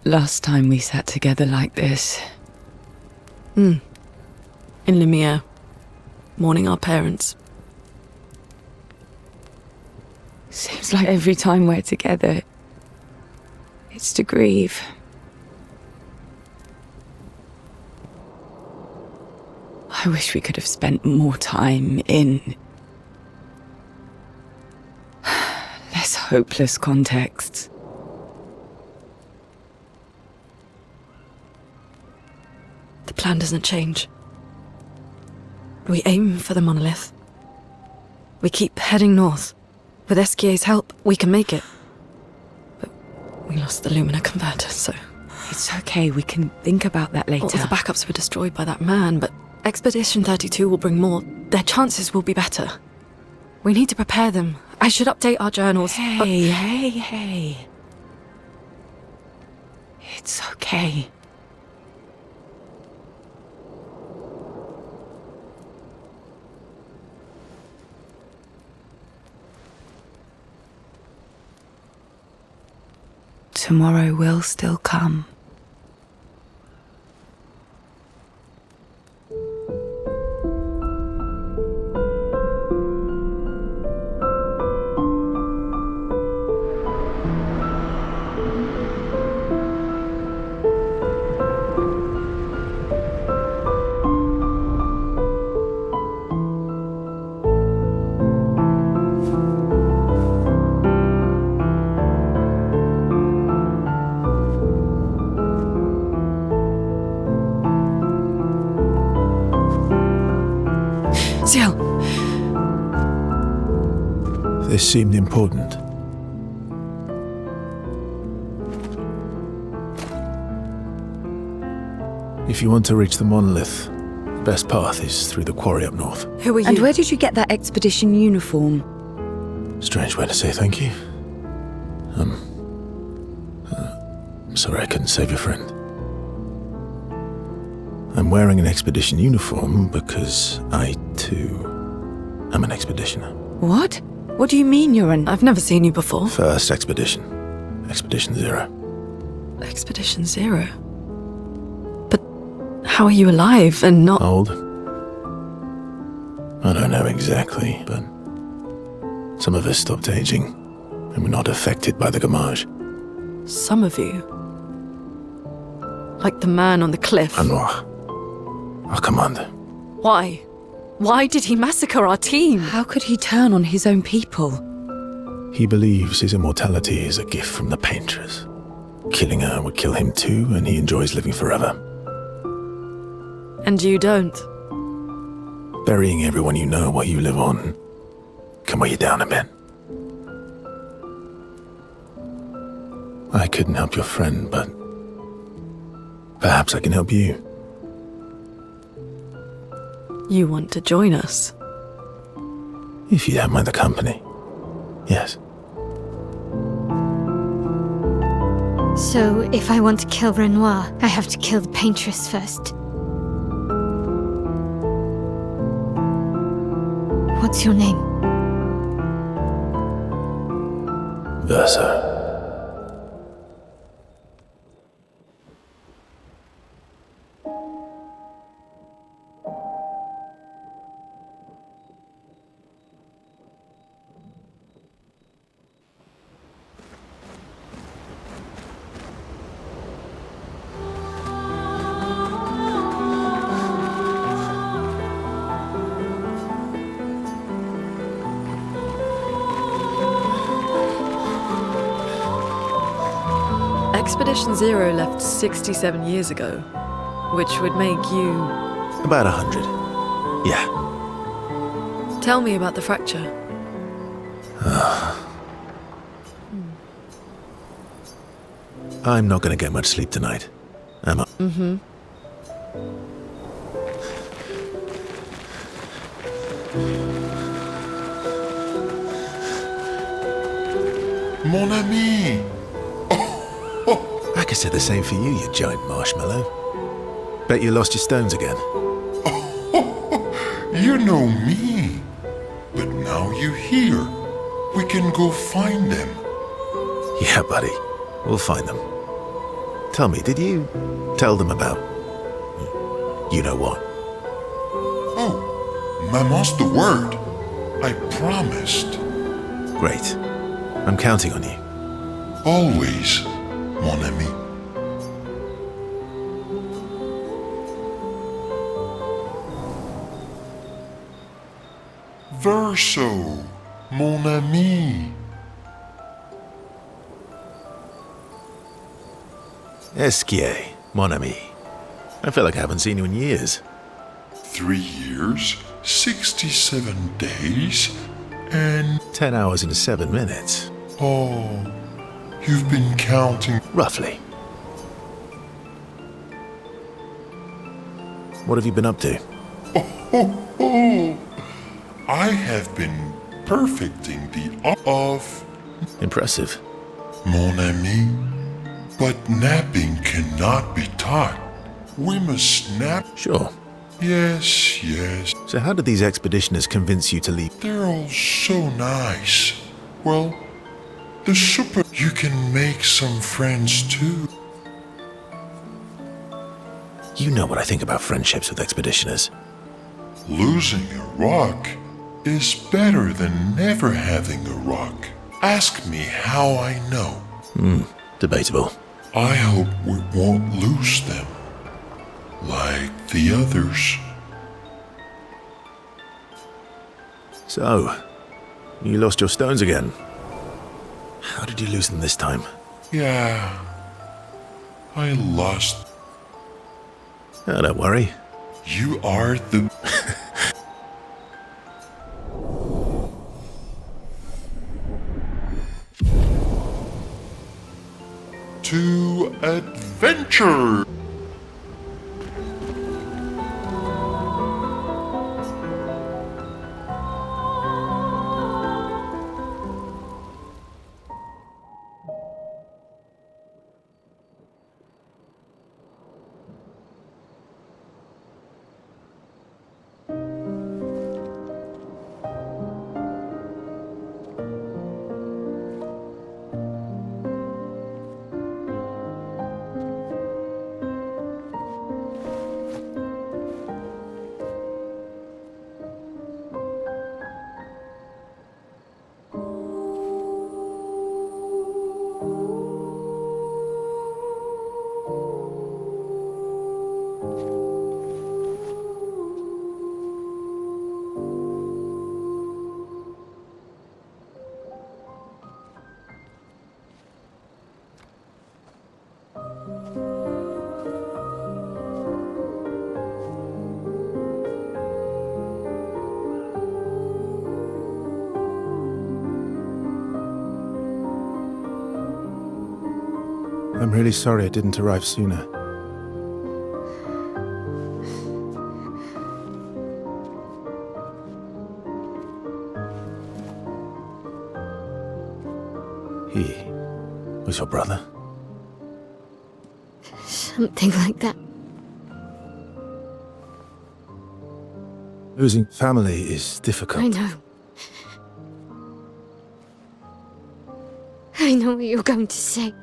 Last time we sat together like this. In Lumiere, mourning our parents. Seems like every time we're together, it's to grieve. I wish we could have spent more time in less hopeless contexts. The plan doesn't change. We aim for the monolith. We keep heading north. With SKA's help, we can make it. But we lost the Lumina converter, so... It's okay, we can think about that later. All the backups were destroyed by that man, but Expedition 32 will bring more. Their chances will be better. We need to prepare them. I should update our journals. Hey. It's okay. Tomorrow will still come. Ciel! This seemed important. If you want to reach the monolith, the best path is through the quarry up north. Who are you? And where did you get that expedition uniform? Strange way to say thank you. I'm sorry I couldn't save your friend. I'm wearing an expedition uniform because I, too, am an expeditioner. What? What do you mean you're an... I've never seen you before. First expedition. Expedition 0. Expedition 0? But how are you alive and not... Old? I don't know exactly, but some of us stopped aging and were not affected by the gamage. Some of you? Like the man on the cliff? Anwar, our commander. Why? Why did he massacre our team? How could he turn on his own people? He believes his immortality is a gift from the painters. Killing her would kill him too, and he enjoys living forever. And you don't? Burying everyone you know while you live on can weigh you down a bit. I couldn't help your friend, but perhaps I can help you. You want to join us? If you don't mind the company, yes. So, if I want to kill Renoir, I have to kill the paintress first. What's your name? Versa. Expedition Zero left 67 years ago, which would make you... About 100. Yeah. Tell me about the fracture. I'm not going to get much sleep tonight, am I? Mm-hmm. Mon ami! I could say the same for you, you giant marshmallow. Bet you lost your stones again. You know me. But now you're here. We can go find them. Yeah, buddy. We'll find them. Tell me, did you tell them about... you know what? Oh, Maman's the word. I promised. Great. I'm counting on you. Always, mon ami. Verso, mon ami. Esquier, mon ami. I feel like I haven't seen you in years. 3 years, 67 days, and 10 hours and 7 minutes. oh, you've been counting. Roughly. What have you been up to? Oh, I have been perfecting the art of Impressive. mon ami. But napping cannot be taught. We must nap. Sure. Yes, yes. So how did these expeditioners convince you to leave? They're all so nice. Well, the super. You can make some friends too. You know what I think about friendships with expeditioners. Losing a rock is better than never having a rock. Ask me how I know. Debatable. I hope we won't lose them. Like the others. So, you lost your stones again. How did you lose them this time? Yeah. I lost. Oh, don't worry. You are the. To adventure! I'm really sorry it didn't arrive sooner. He was your brother? Something like that. Losing family is difficult. I know. I know what you're going to say.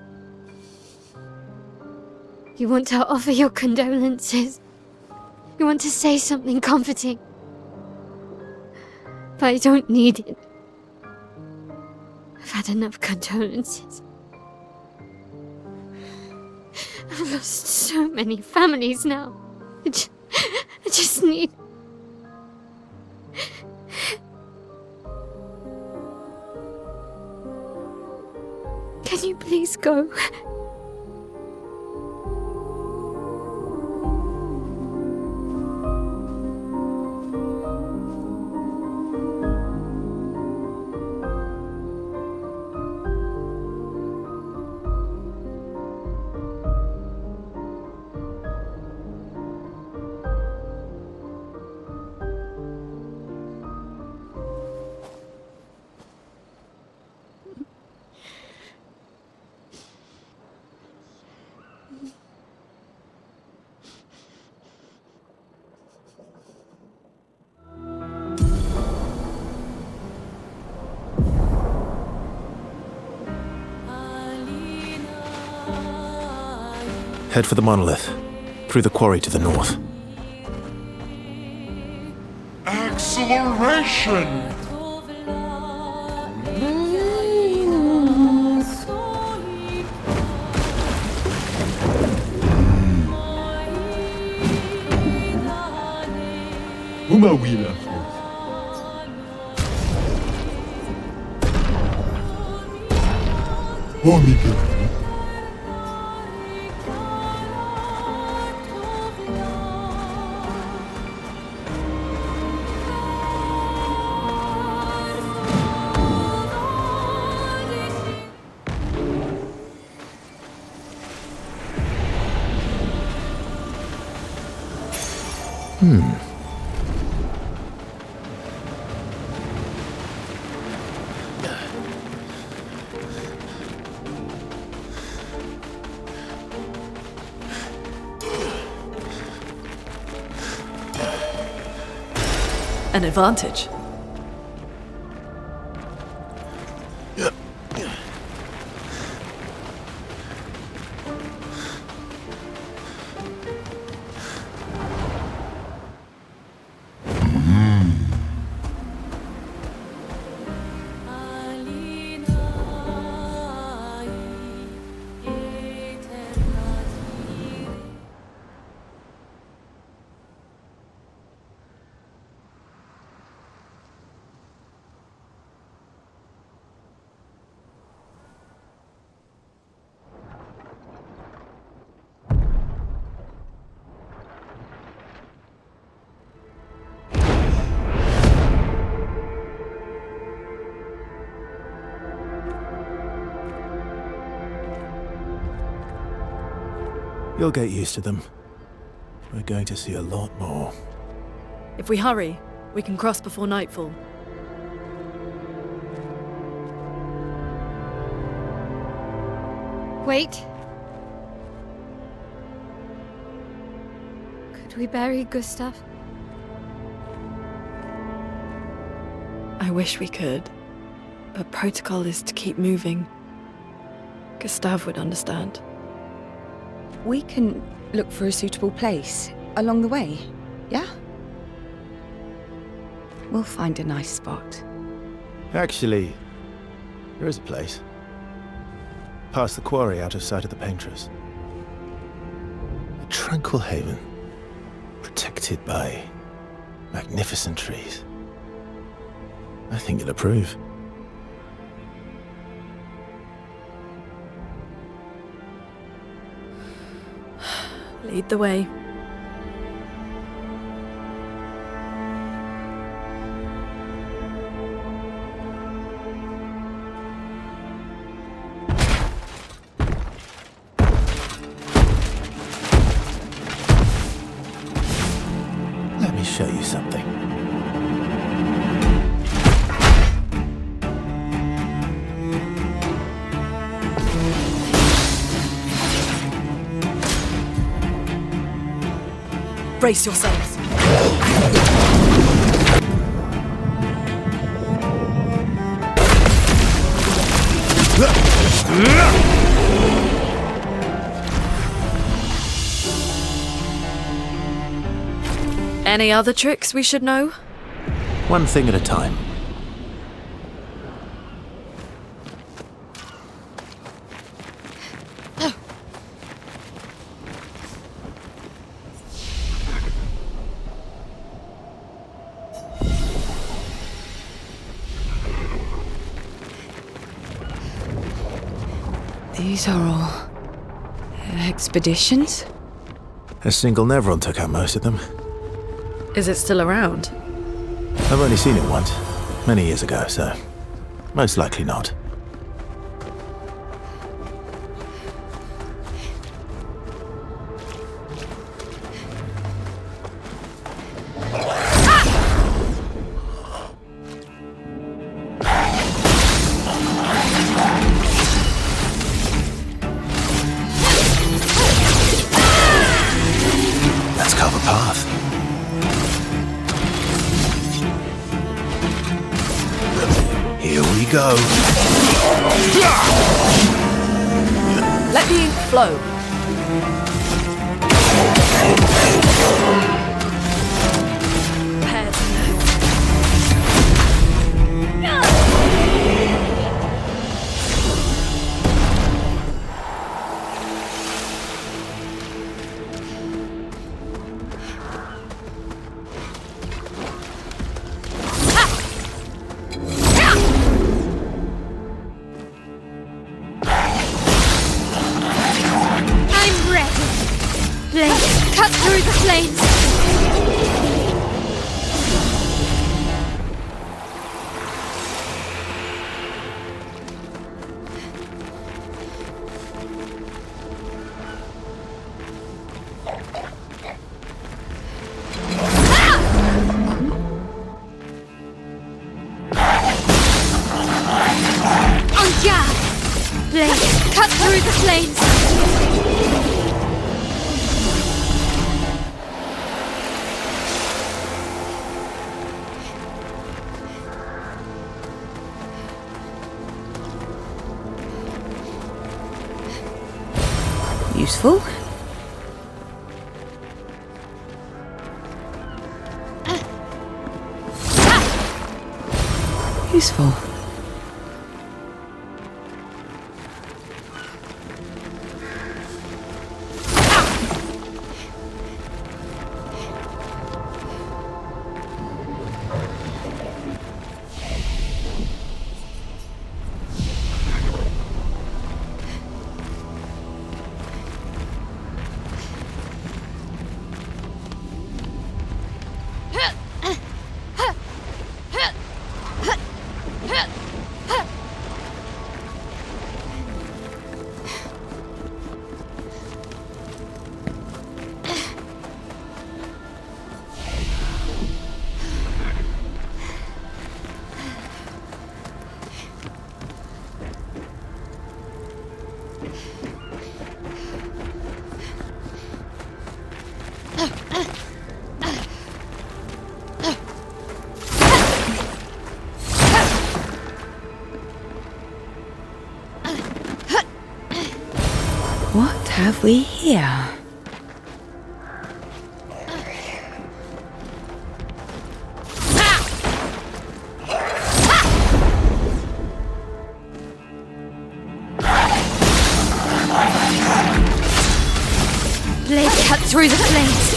You want to offer your condolences. You want to say something comforting. But I don't need it. I've had enough condolences. I've lost so many families now. I just need... Can you please go? Head for the monolith, through the quarry to the north. Acceleration! An advantage. You'll get used to them. We're going to see a lot more. If we hurry, we can cross before nightfall. Wait. Could we bury Gustav? I wish we could, but protocol is to keep moving. Gustav would understand. We can look for a suitable place along the way, yeah? We'll find a nice spot. Actually, there is a place. Past the quarry, out of sight of the painters. A tranquil haven, protected by magnificent trees. I think you'll approve. Lead the way. Let me show you something. Brace yourselves. Any other tricks we should know? One thing at a time. These are all expeditions? A single Nevron took out most of them. Is it still around? I've only seen it once, many years ago, so most likely not. Let's carve a path. Here we go. Let the ink flow. Prepare to know. I'm ready. Blade, cut through the flames. En garde. Blade, cut through the flames. Useful. Useful. What have we here? Blade, cut through the flames.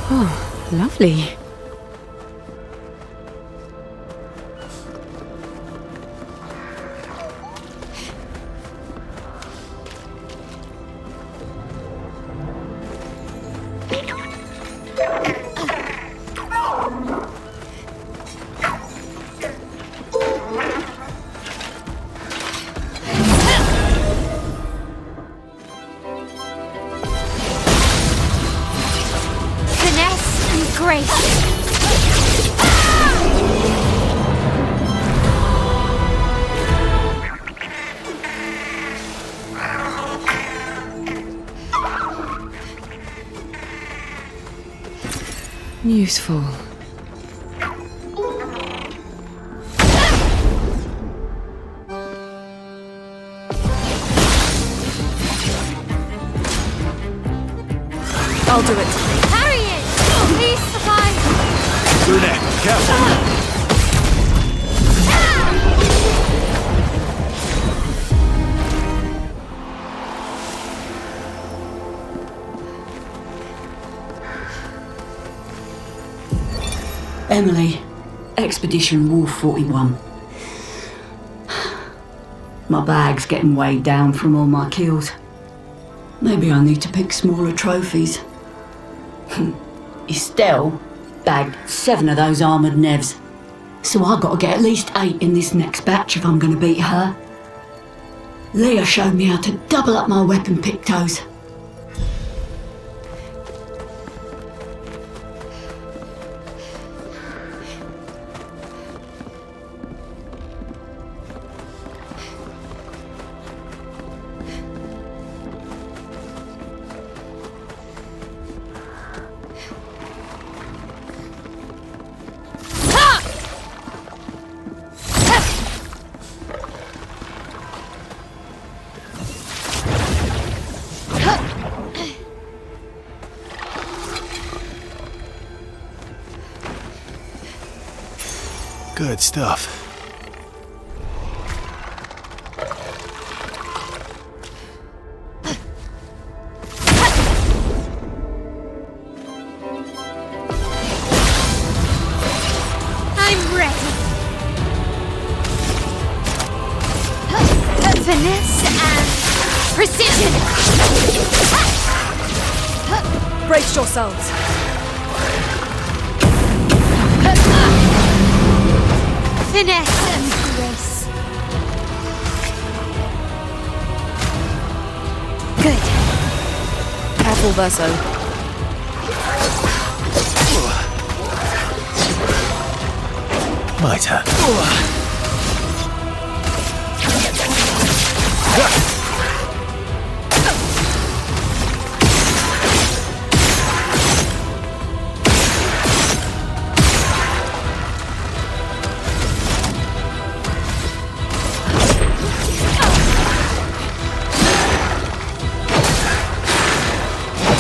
Oh, lovely. Finesse and grace. Useful. I'll do it. Carry it! Please survive! Brunette, careful! Emily, Expedition Wolf 41. My bag's getting weighed down from all my kills. Maybe I need to pick smaller trophies. Estelle bagged 7 of those armoured nevs. So I've got to get at least 8 in this next batch if I'm going to beat her. Leah showed me how to double up my weapon pictos. Good stuff. I'm ready. Finesse and precision. Brace yourselves. Finesse and grace. Good. Careful, Verso. My turn.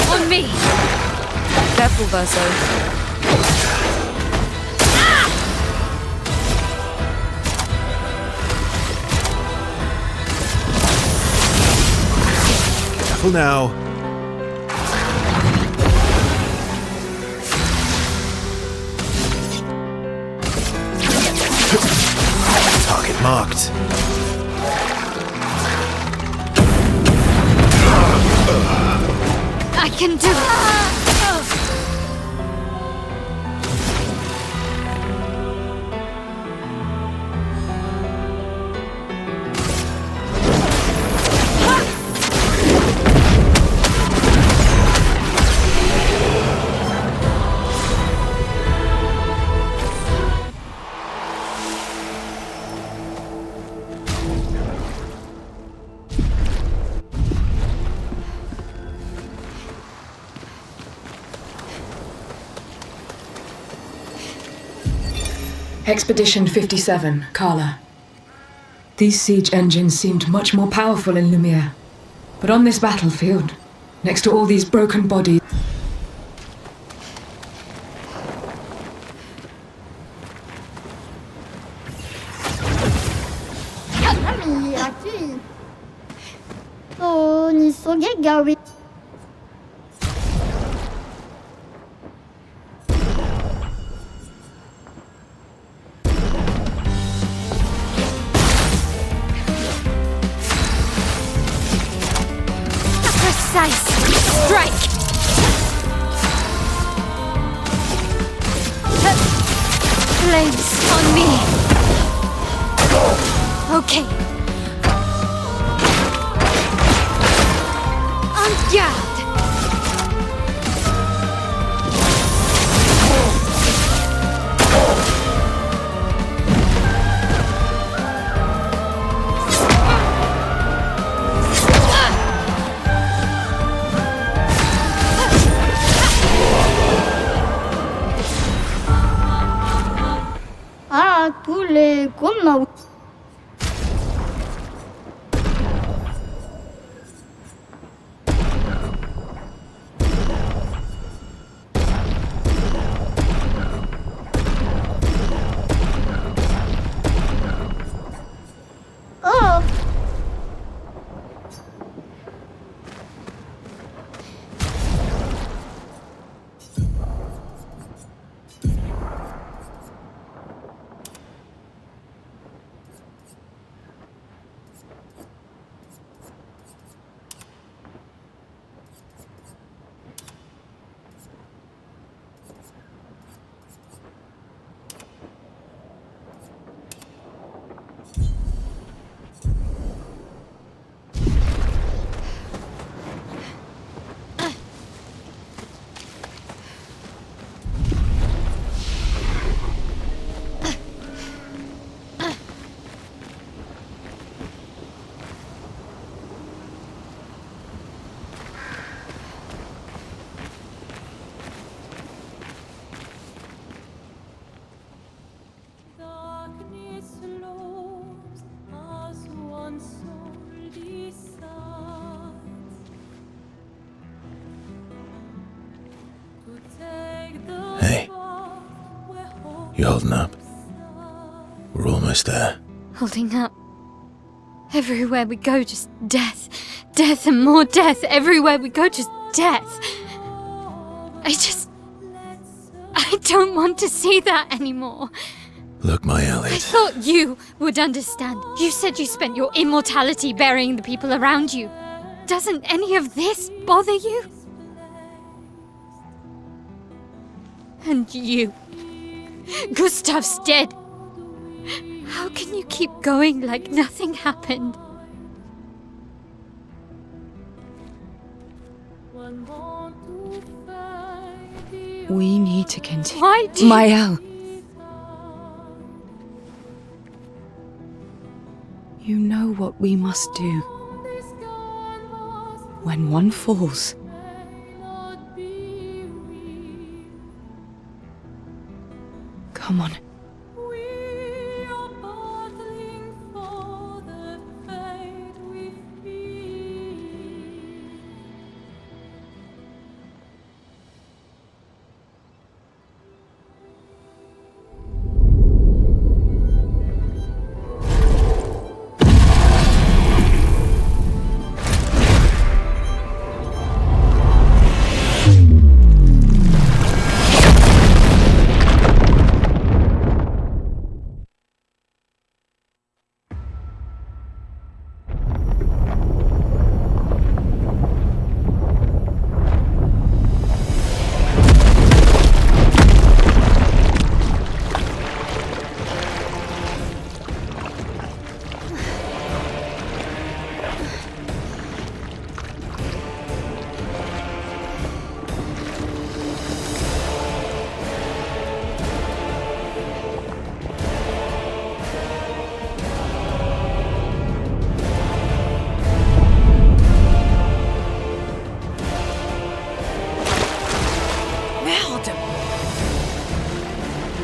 On me. Careful, Verso. Careful now. Target marked. I can do it. Expedition 57, Carla. These siege engines seemed much more powerful in Lumiere. But on this battlefield, next to all these broken bodies... flames on me. Okay. On guard. 둘레 겁나 Hey, you holding up? We're almost there. Holding up. Everywhere we go, just death. Death and more death. Everywhere we go, just death. I don't want to see that anymore. Look, my I Elliot. thought you would understand. You said you spent your immortality burying the people around you. Doesn't any of this bother you? And you. Gustav's dead. How can you keep going like nothing happened? We need to continue. Why do you... Mael. You know what we must do. When one falls, come on.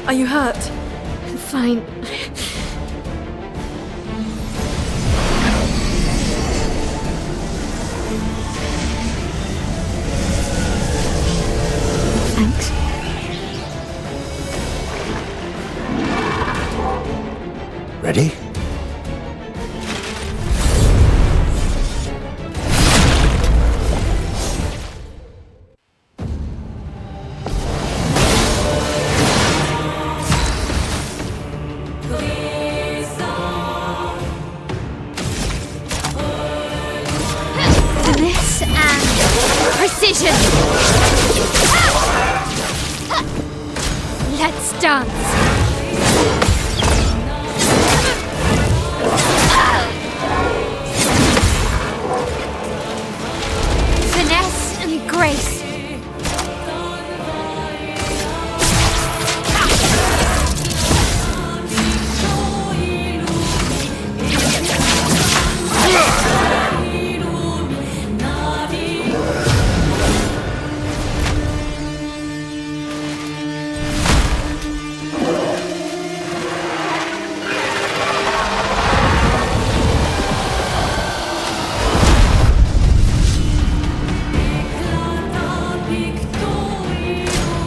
Are you hurt? I'm fine. Thanks. Ready? This and precision. Let's dance. disgrace.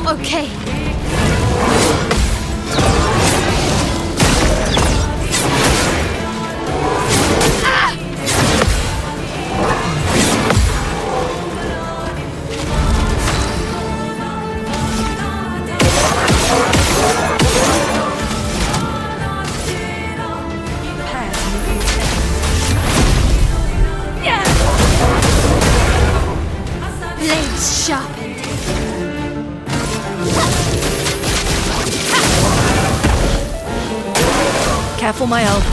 Okay. Blades sharpened. Careful, my elf.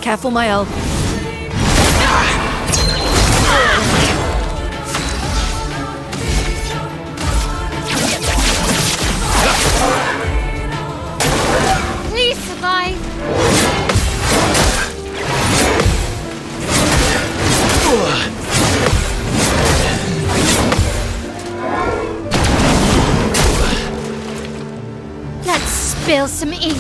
Careful, my elf. Please survive. Let's spill some ink.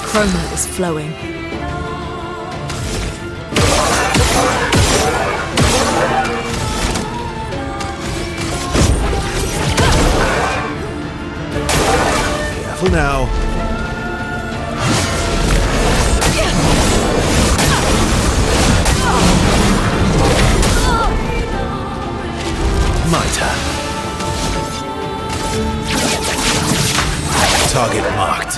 Chroma is flowing. Careful now. My turn. Target marked.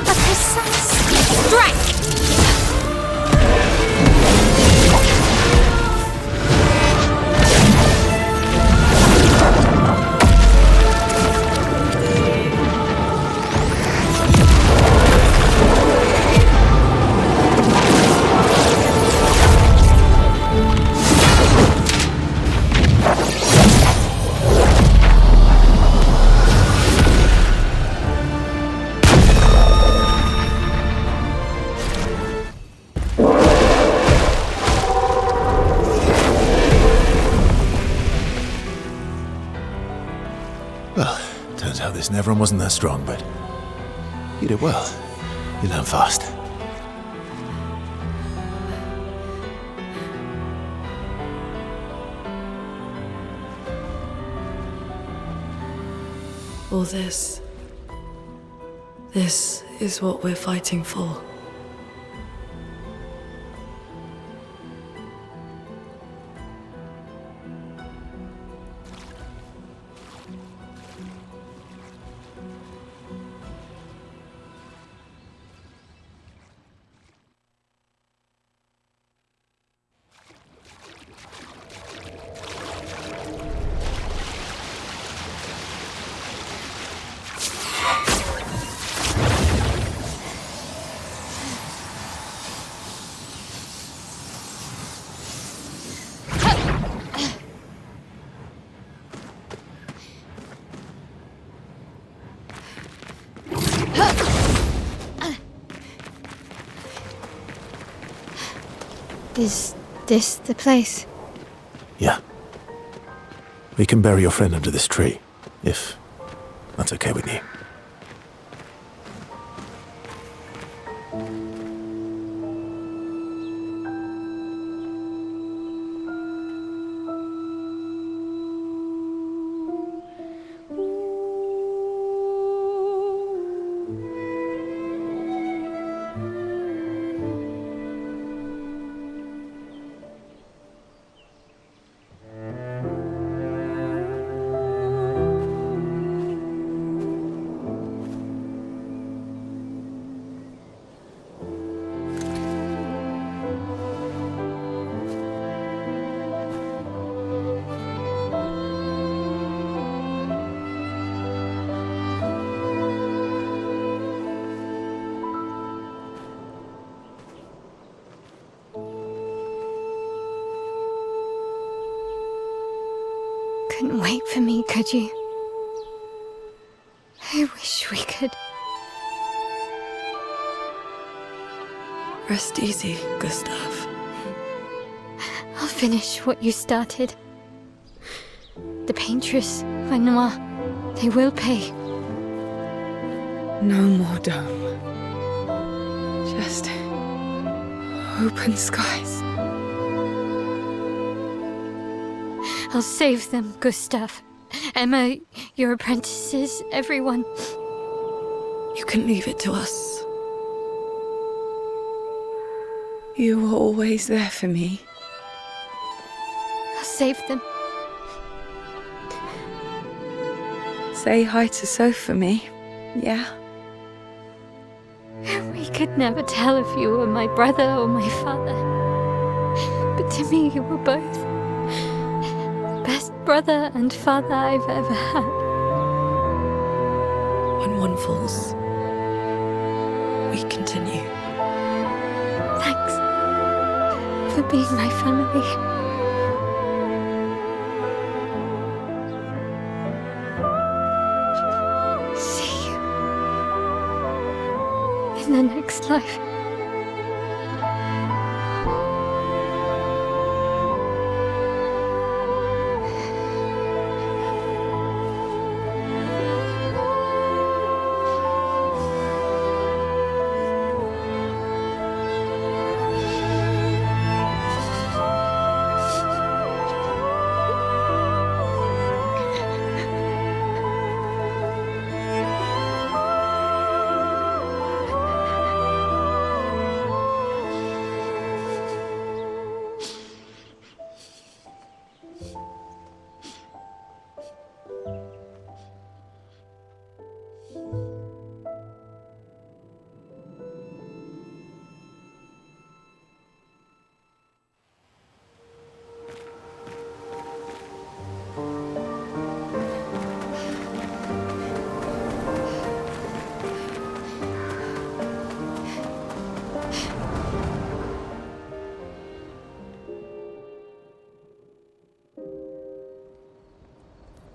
A precise strike. Well, turns out this Nevron wasn't that strong, but you did well. You learn fast. All this is what we're fighting for. Is this the place? Yeah. We can bury your friend under this tree, if that's okay with you. wait for me, could you? I wish we could. Rest easy, Gustav. I'll finish what you started. The paintress, Renoir, they will pay. No more dome. Just open skies. I'll save them, Gustav. Emma, your apprentices, everyone. You can leave it to us. You were always there for me. I'll save them. Say hi to Soph for me, yeah? We could never tell if you were my brother or my father. But to me, you were both. Best brother and father I've ever had. When one falls, we continue. Thanks for being my family. See you in the next life.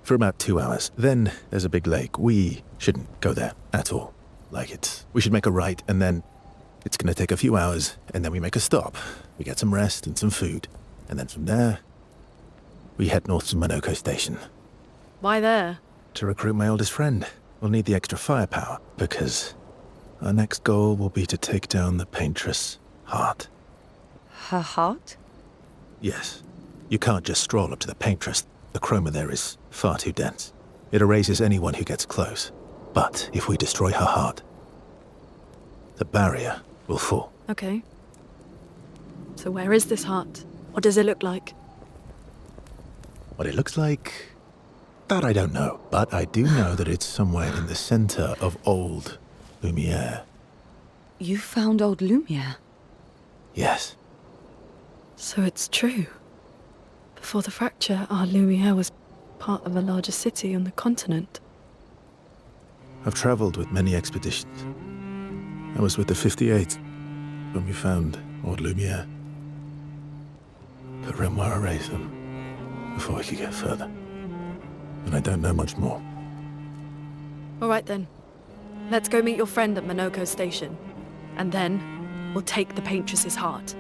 For about 2 hours. Then there's a big lake. We shouldn't go there at all. We should make a right, and then it's gonna take a few hours, and then we make a stop. We get some rest and some food. And then from there, we head north to Monoko Station. Why there? To recruit my oldest friend. We'll need the extra firepower, because our next goal will be to take down the paintress' heart. Her heart? Yes. You can't just stroll up to the paintress. The chroma there is far too dense. It erases anyone who gets close. But if we destroy her heart, the barrier will fall. Okay. So where is this heart? What does it look like? What it looks like, that I don't know. But I do know that it's somewhere in the center of old Lumiere. You found old Lumiere? Yes. So it's true. Before the fracture, our Lumiere was part of a larger city on the continent. I've traveled with many expeditions. I was with the 58th when we found old Lumiere. But Renoir erased them before we could get further. And I don't know much more. All right then. Let's go meet your friend at Monoko Station. And then, we'll take the paintress's heart.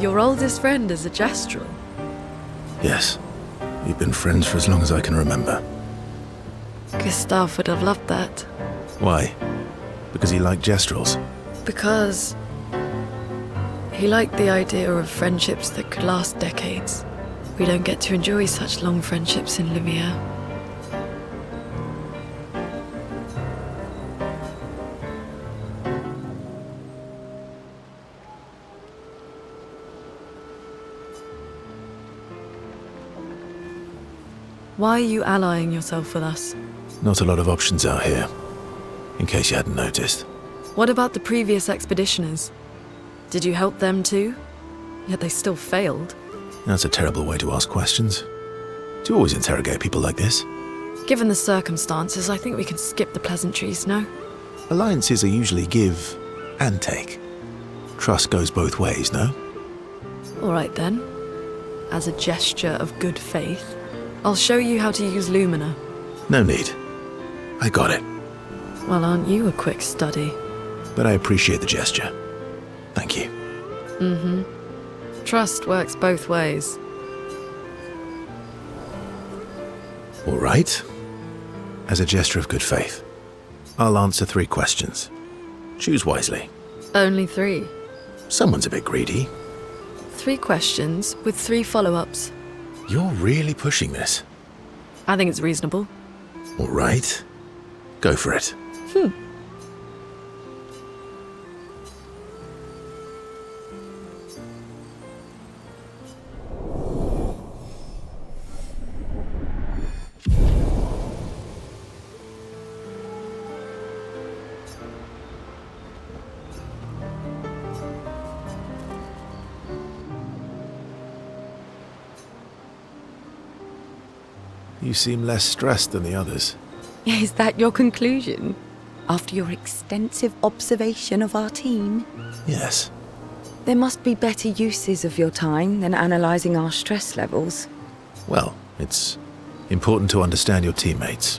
Your oldest friend is a Jastral. Yes. We've been friends for as long as I can remember. Gustav would have loved that. Why? Because he liked Jestrals? Because he liked the idea of friendships that could last decades. We don't get to enjoy such long friendships in Lumiere. Why are you allying yourself with us? Not a lot of options out here, in case you hadn't noticed. What about the previous expeditioners? Did you help them too? Yet they still failed. That's a terrible way to ask questions. Do you always interrogate people like this? Given the circumstances, I think we can skip the pleasantries, no? Alliances are usually give and take. Trust goes both ways, no? All right then. As a gesture of good faith, I'll show you how to use Lumina. No need. I got it. Well, aren't you a quick study? But I appreciate the gesture. Thank you. Mm-hmm. Trust works both ways. All right. As a gesture of good faith, I'll answer 3 questions. Choose wisely. Only 3. Someone's a bit greedy. 3 questions with 3 follow-ups. You're really pushing this. I think it's reasonable. All right. Go for it. You seem less stressed than the others. Is that your conclusion? After your extensive observation of our team? Yes. There must be better uses of your time than analysing our stress levels. Well, it's important to understand your teammates.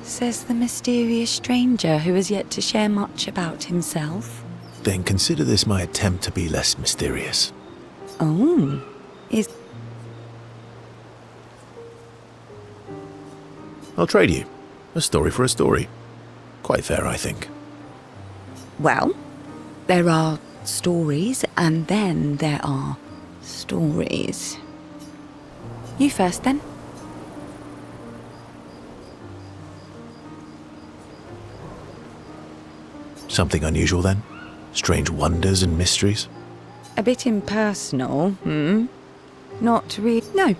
Says the mysterious stranger who has yet to share much about himself. Then consider this my attempt to be less mysterious. Oh, is... I'll trade you. A story for a story. Quite fair, I think. Well, there are stories and then there are stories. You first then. Something unusual then? Strange wonders and mysteries? A bit impersonal, Not really. No.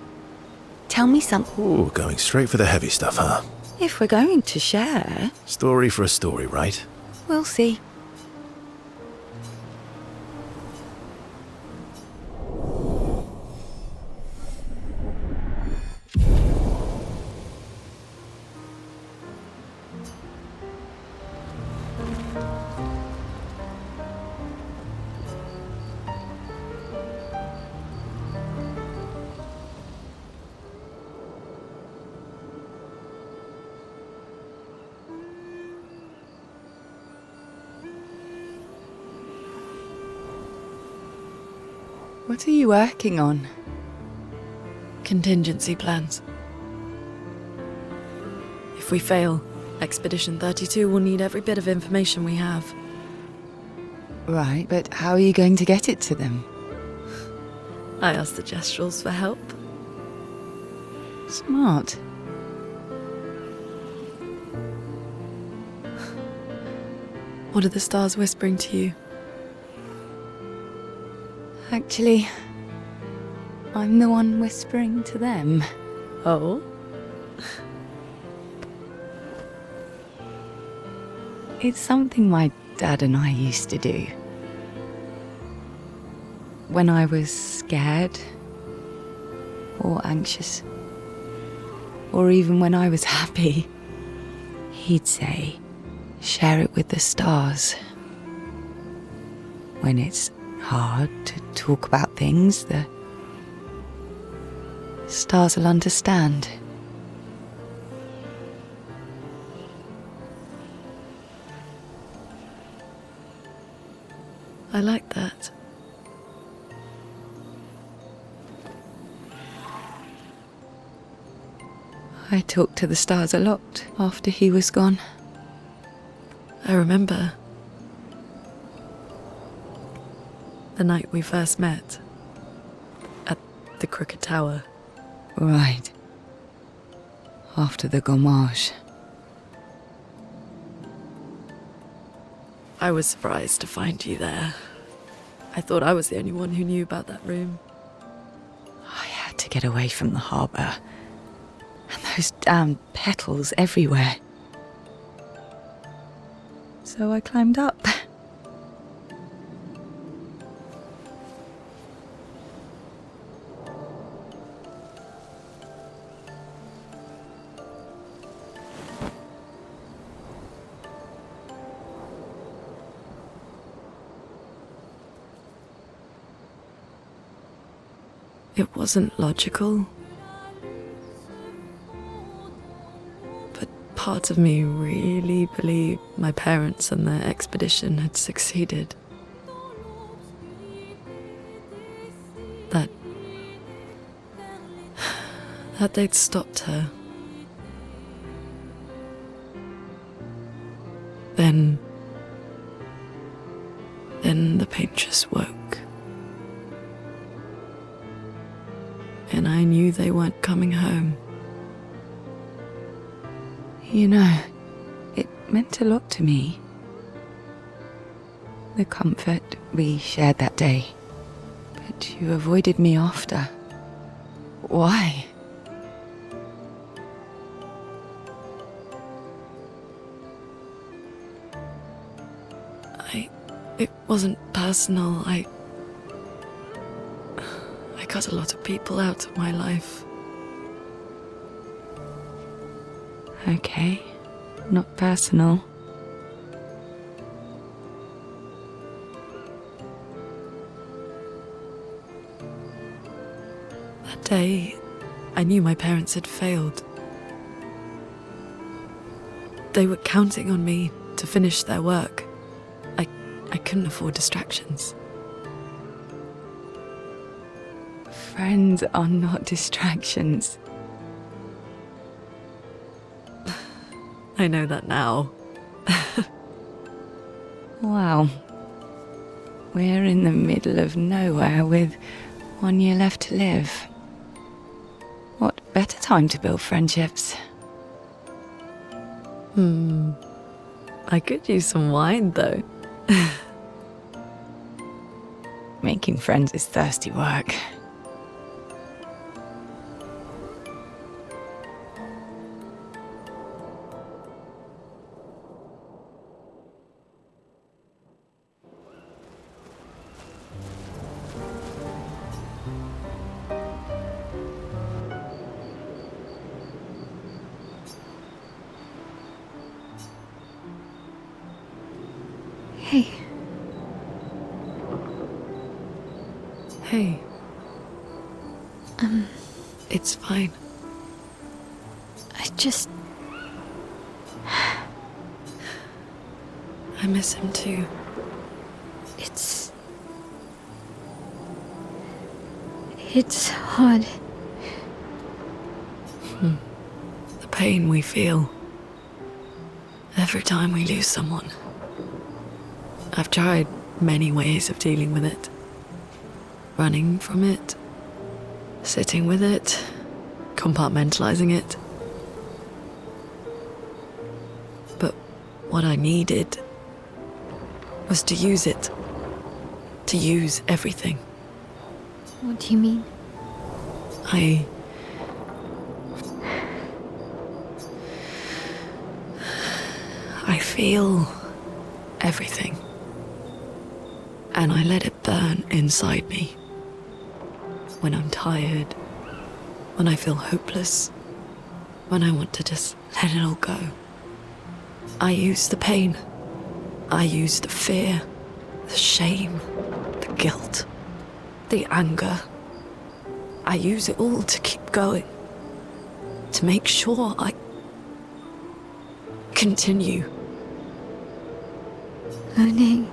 Tell me something. Ooh, going straight for the heavy stuff, huh? If we're going to share, Story for a story, right? we'll see. What are you working on? Contingency plans. If we fail, Expedition 32 will need every bit of information we have. Right, but how are you going to get it to them? I asked the Gestrals for help. Smart. What are the stars whispering to you? Actually, I'm the one whispering to them. Oh? It's something my dad and I used to do. When I was scared, or anxious, or even when I was happy, he'd say, share it with the stars. When it's hard to talk about things, the stars will understand. I like that. I talked to the stars a lot after he was gone. I remember the night we first met at the Crooked Tower. Right. After the gommage. I was surprised to find you there. I thought I was the only one who knew about that room. I had to get away from the harbour. And Those damn petals everywhere. So I climbed up. It wasn't logical, but part of me really believed my parents and their expedition had succeeded. That they'd stopped her. Then the painters woke. And I knew they weren't coming home. You know, it meant a lot to me. The comfort we shared that day. But you avoided me after. Why? It wasn't personal. I cut a lot of people out of my life. Okay, not personal. That day, I knew my parents had failed. They were counting on me to finish their work. I couldn't afford distractions. Friends are not distractions. I know that now. Wow. We're in the middle of nowhere with 1 year left to live. What better time to build friendships? I could use some wine, though. Making friends is thirsty work. Hey. Hey. It's fine. I just... I miss him too. It's hard. The pain we feel every time we lose someone. I've tried many ways of dealing with it. Running from it, sitting with it, compartmentalizing it. But what I needed was to use it. To use everything. What do you mean? I feel everything. And I let it burn inside me. When I'm tired, when I feel hopeless, when I want to just let it all go. I use the pain. I use the fear, the shame, the guilt, the anger. I use it all to keep going. To make sure I continue. Monet.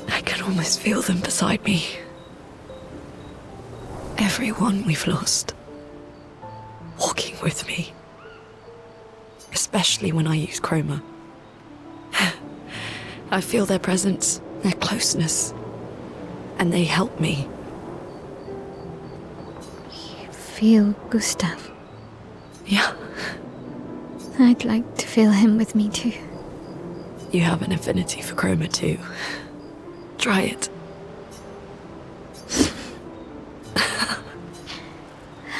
I can almost feel them beside me. Everyone we've lost. Walking with me. Especially when I use chroma. I feel their presence, their closeness. And they help me. You feel Gustav? Yeah. I'd like to feel him with me too. You have an affinity for chroma too. Try it.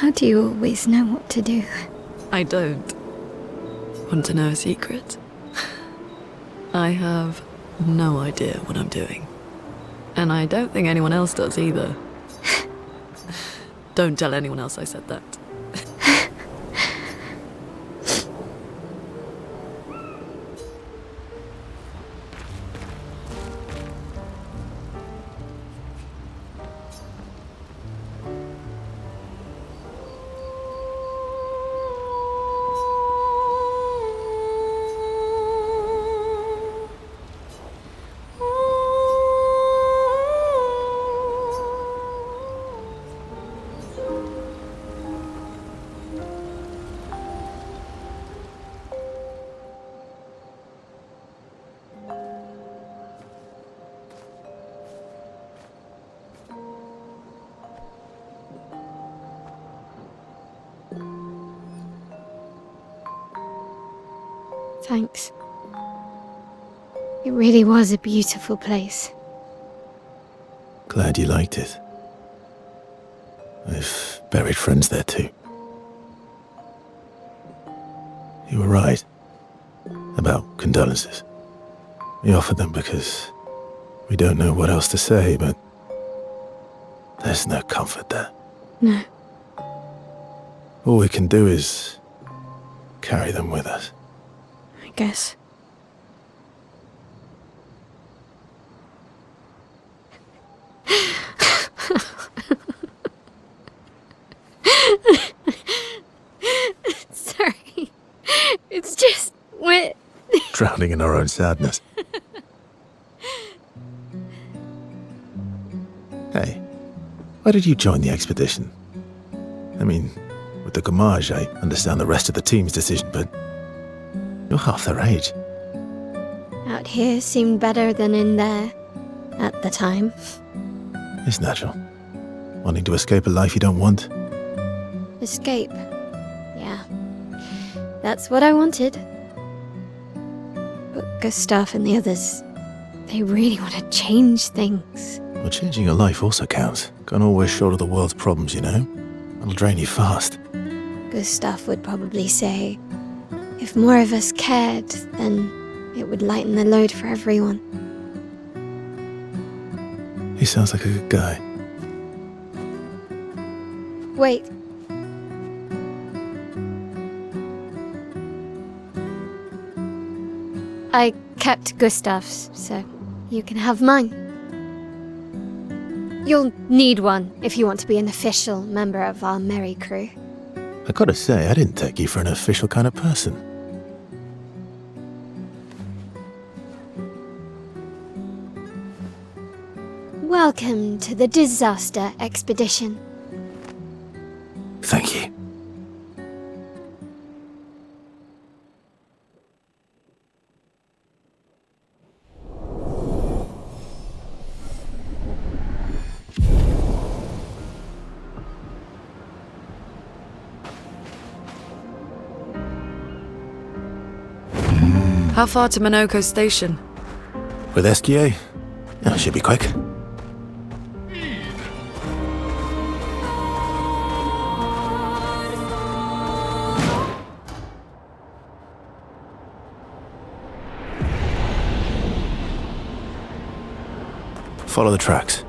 How do you always know what to do? I don't. Want to know a secret? I have no idea what I'm doing. And I don't think anyone else does either. Don't tell anyone else I said that. Thanks. It really was a beautiful place. Glad you liked it. I've buried friends there too. You were right about condolences. We offered them because we don't know what else to say, but there's no comfort there. No. All we can do is carry them with us. I guess. Sorry. It's just we're Drowning in our own sadness. Hey, why did you join the expedition? I mean, with the Gommage, I understand the rest of the team's decision, but you're half their age. out here seemed better than in there at the time. It's natural. Wanting to escape a life you don't want. Escape. Yeah. That's what I wanted. But Gustav and the others, they really want to change things. Well, changing your life also counts. Can't always shoulder the world's problems, you know? It'll drain you fast. Gustav would probably say, if more of us cared, then it would lighten the load for everyone. He sounds like a good guy. Wait. I kept Gustav's, so you can have mine. You'll need one if you want to be an official member of our merry crew. I gotta say, I didn't take you for an official kind of person. Welcome to the disaster expedition. Thank you. How far to Minoko Station? With SGA? That should be quick. Follow the tracks.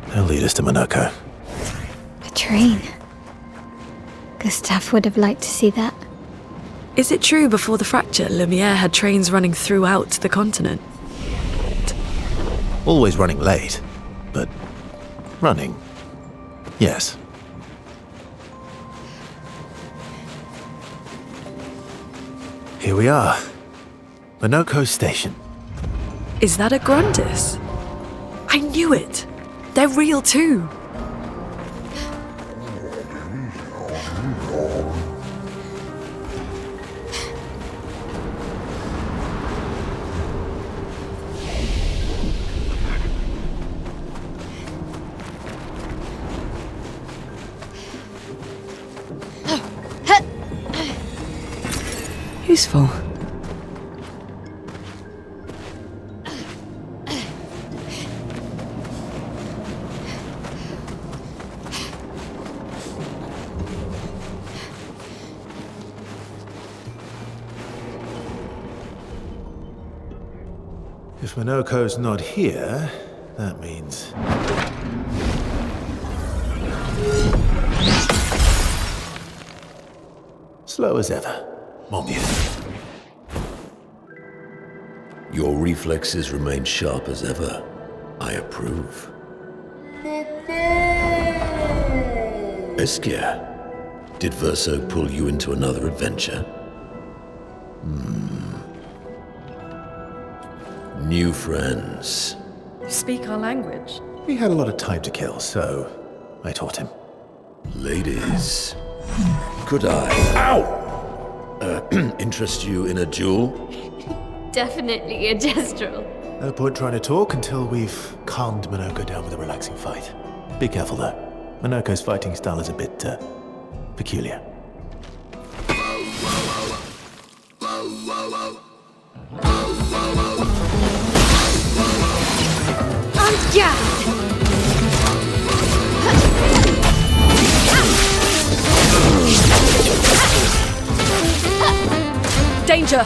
They'll lead us to Minoko. A train. Gustav would have liked to see that. Is it true before the fracture, Lumiere had trains running throughout the continent? Always running late, but running, yes. Here we are. Minoko Station. Is that a Grundis? I knew it! They're real too! Useful. If Minoko's not here, that means... slow as ever. Mon mieux. Your reflexes remain sharp as ever. I approve. Eskia, did Verso pull you into another adventure? New friends. You speak our language. He had a lot of time to kill, so I taught him. Ladies, could I interest you in a duel? Definitely a gestural. No point trying to talk until we've calmed Minoko down with a relaxing fight. Be careful though. Minoko's fighting style is a bit peculiar. Danger!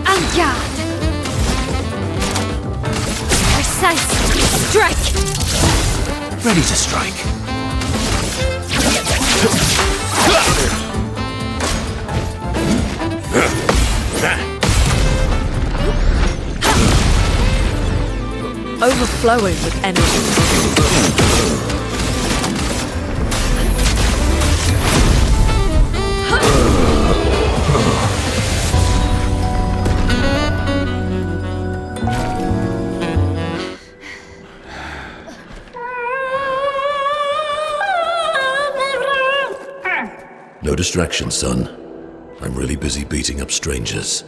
En garde! Precise! Strike! Ready to strike. Overflowing with energy. No distraction, son. I'm really busy beating up strangers.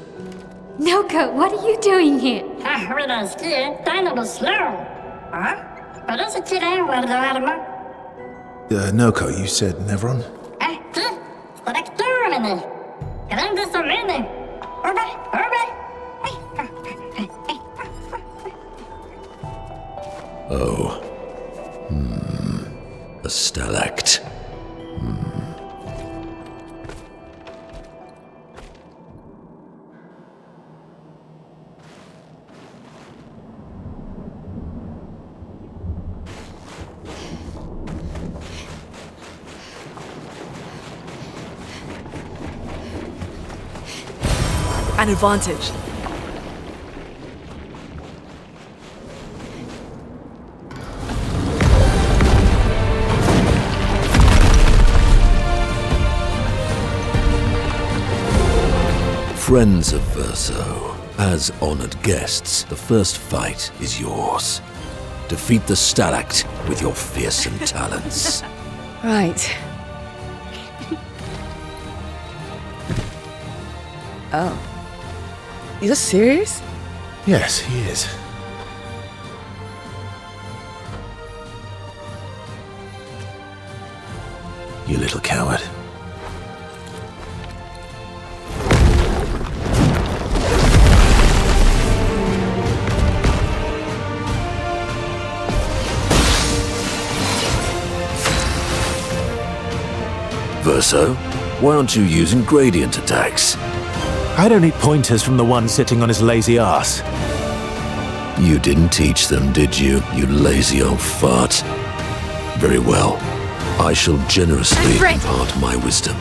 Noko, what are you doing here? Noko, you said Nevron? Oh. A stalact. An advantage. Friends of Verso, as honored guests, the first fight is yours. Defeat the stalact with your fearsome talents. Right. Oh. You're serious? Yes, he is. You little coward. Verso, why aren't you using gradient attacks? I don't need pointers from the one sitting on his lazy ass. You didn't teach them, did you, you lazy old fart? Very well. I shall generously impart my wisdom.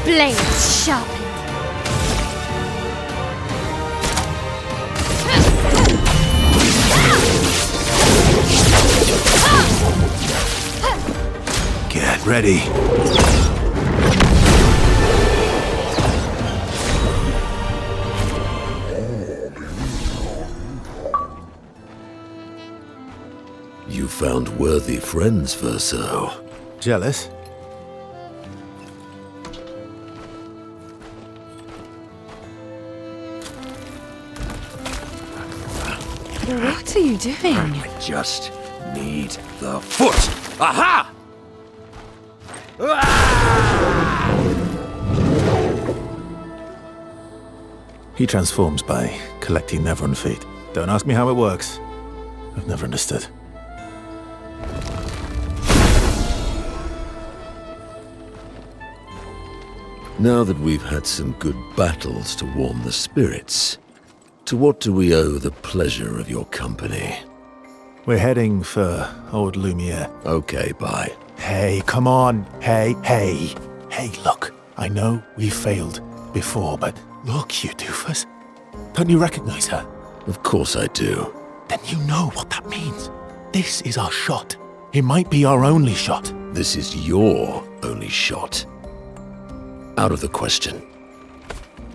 Blades sharpened. Get ready. You found worthy friends, Verso. Jealous? What are you doing? I just need the foot. Aha! Ah! He transforms by collecting Nevron feet. Don't ask me how it works. I've never understood. Now that we've had some good battles to warm the spirits, to what do we owe the pleasure of your company? We're heading for old Lumiere. Okay, bye. Hey, come on. Hey. Hey, look. I know we failed before, but look, you doofus. Don't you recognize her? Of course I do. Then you know what that means. This is our shot. It might be our only shot. This is your only shot. Out of the question.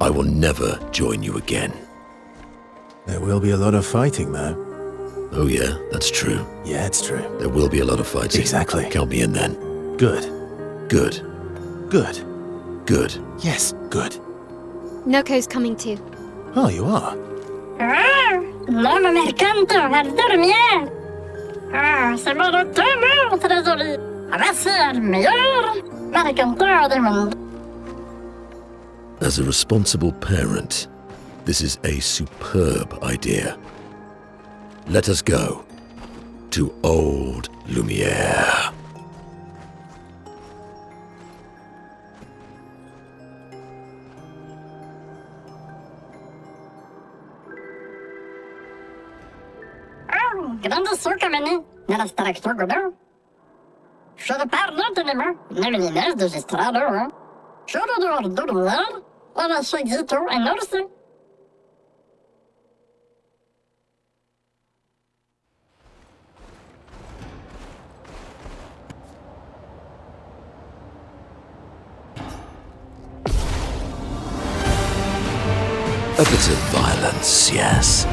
I will never join you again. There will be a lot of fighting, though. Oh yeah, that's true. Yeah, it's true. There will be a lot of fighting. Exactly. Count me in then. Good. Good. Good. Good. Yes, good. Noko's coming too. Oh, you are? No me mercanto al dormir. Se me lo tomo, trésorier. Va a ser el mejor mercantor del mundo. As a responsible parent, this is a superb idea. Let us go to old Lumiere. Grande succa meni, nella streccia godo. Je parle lentement, ne de gestrado. Je dois dormir, la chagito en orse. A bit of violence, yes.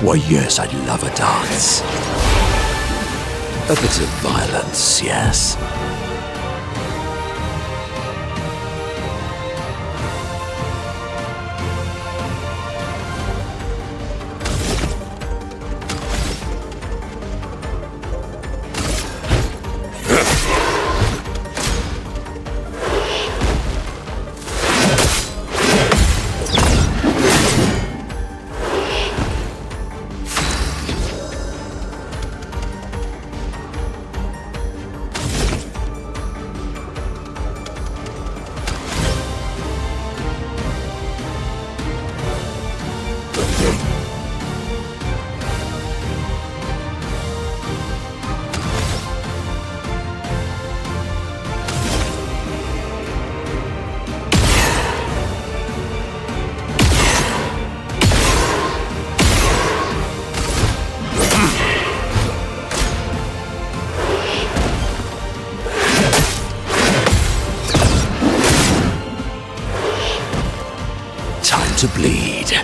Why, yes, I'd love a dance. A bit of violence, yes. To bleed.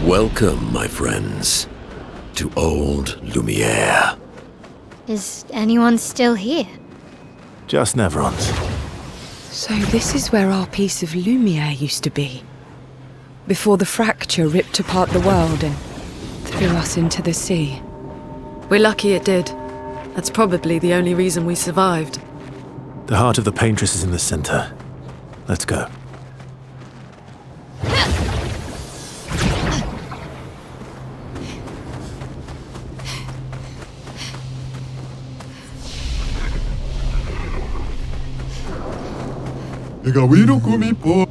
Welcome, my friends, to old Lumiere. Is anyone still here? Just Nevrons. So this is where our piece of Lumiere used to be. Before the fracture ripped apart the world and threw us into the sea. We're lucky it did. That's probably the only reason we survived. The heart of the paintress is in the center. Let's go. 내가 왜 이렇게 미뻐?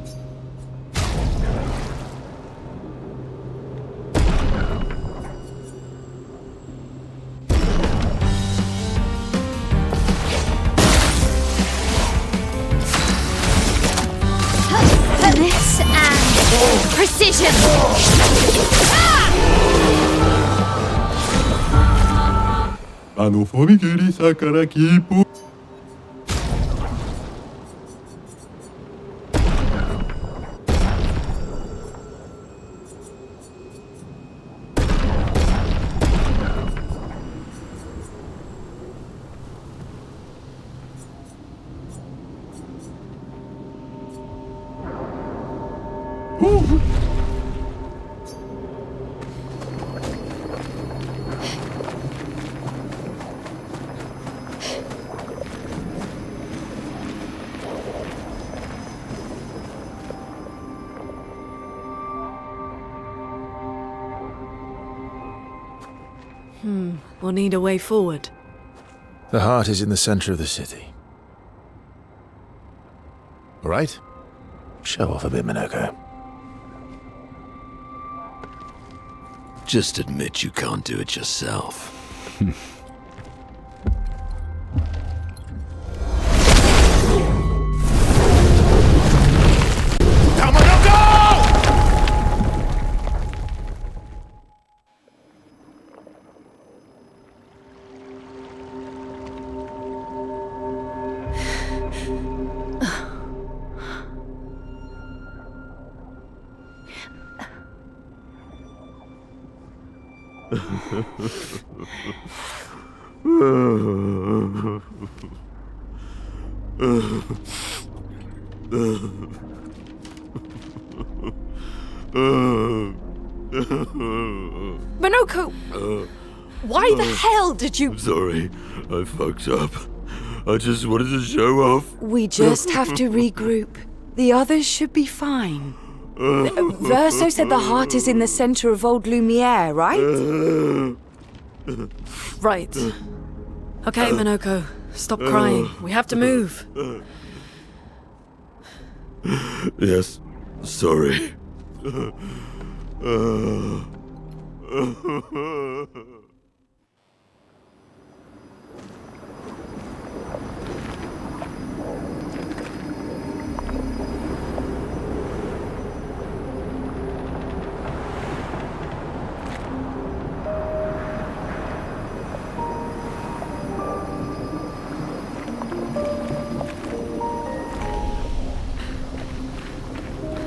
Finesse and precision. Hanno formigeri sakara kipo. We'll need a way forward. The heart is in the center of the city. All right? Show off a bit, Minoko. Just admit you can't do it yourself. Minoko! Why the hell did you... Sorry, I fucked up. I just wanted to show off. We just have to regroup. The others should be fine. Verso said the heart is in the center of old Lumiere, right? Right. Okay, Minoko. Stop crying. We have to move. Yes, sorry.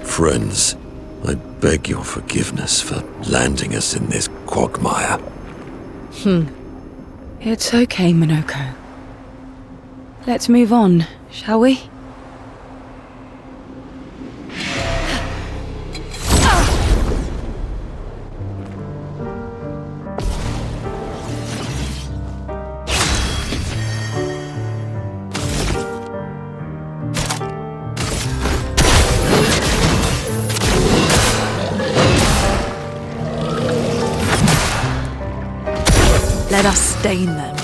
Friends, I beg your forgiveness for landing us in this quagmire. It's okay, Minoko. Let's move on, shall we? Let us stain them.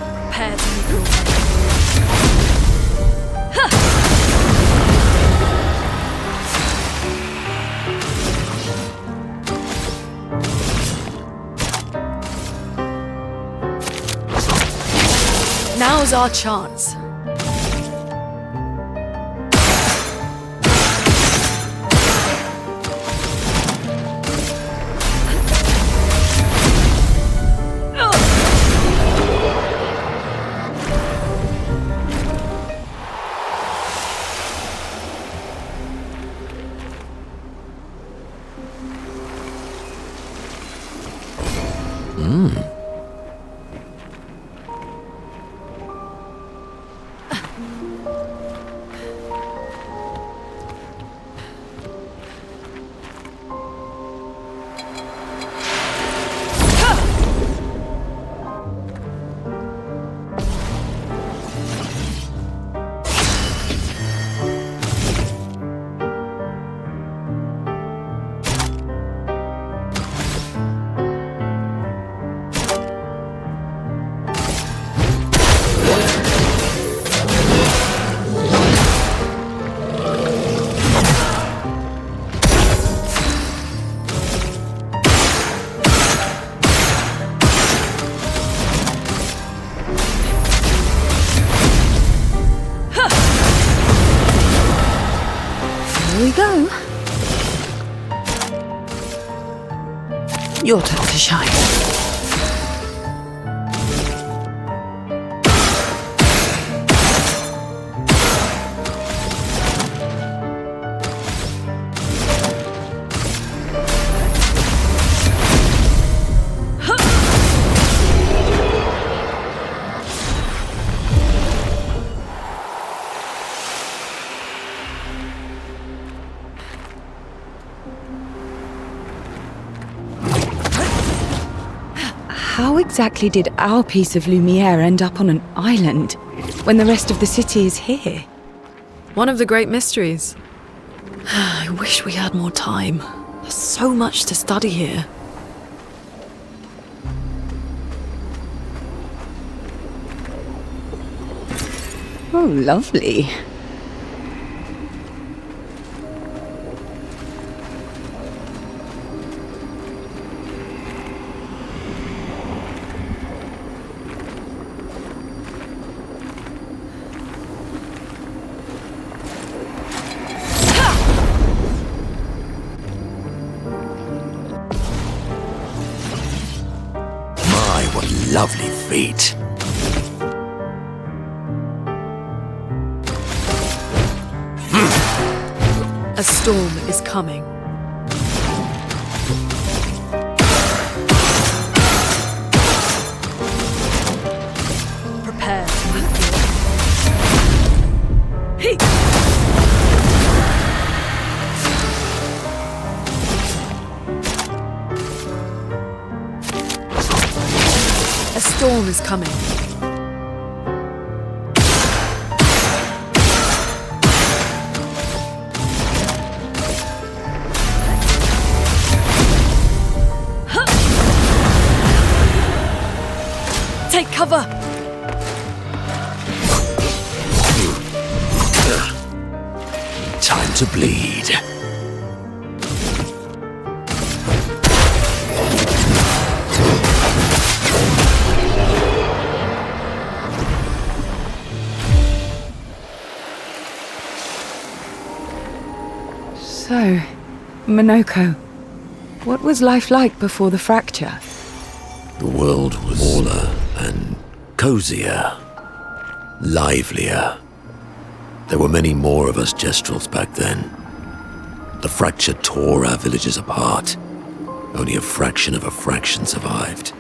Prepare to move. Now's our chance. Here we go. Your turn to shine. How exactly did our piece of Lumiere end up on an island when the rest of the city is here? One of the great mysteries. I wish we had more time. There's so much to study here. Oh, lovely. Lovely feet. A storm is coming. Prepare to meet the... A storm is coming. Take cover! Time to bleed. So, Minoko, what was life like before the fracture? The world was smaller and cozier, livelier. There were many more of us Gestrels back then. The fracture tore our villages apart. Only a fraction of a fraction survived.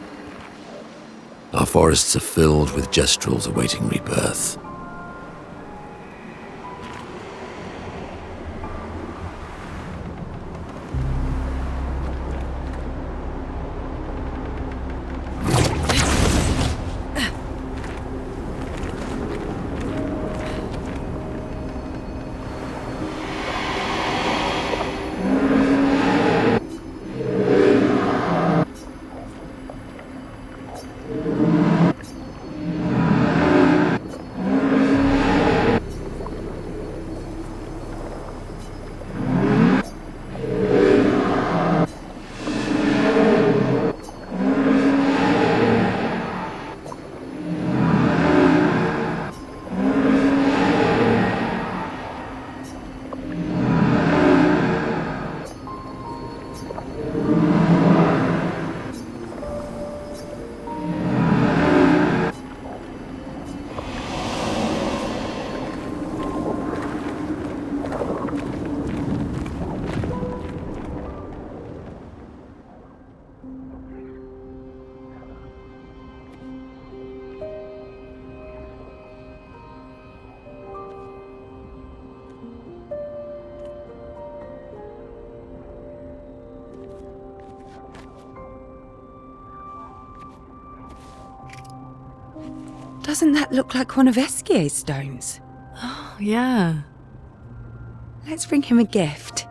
Our forests are filled with Gestrels awaiting rebirth. Doesn't that look like one of Esquier's stones? Oh, yeah. Let's bring him a gift.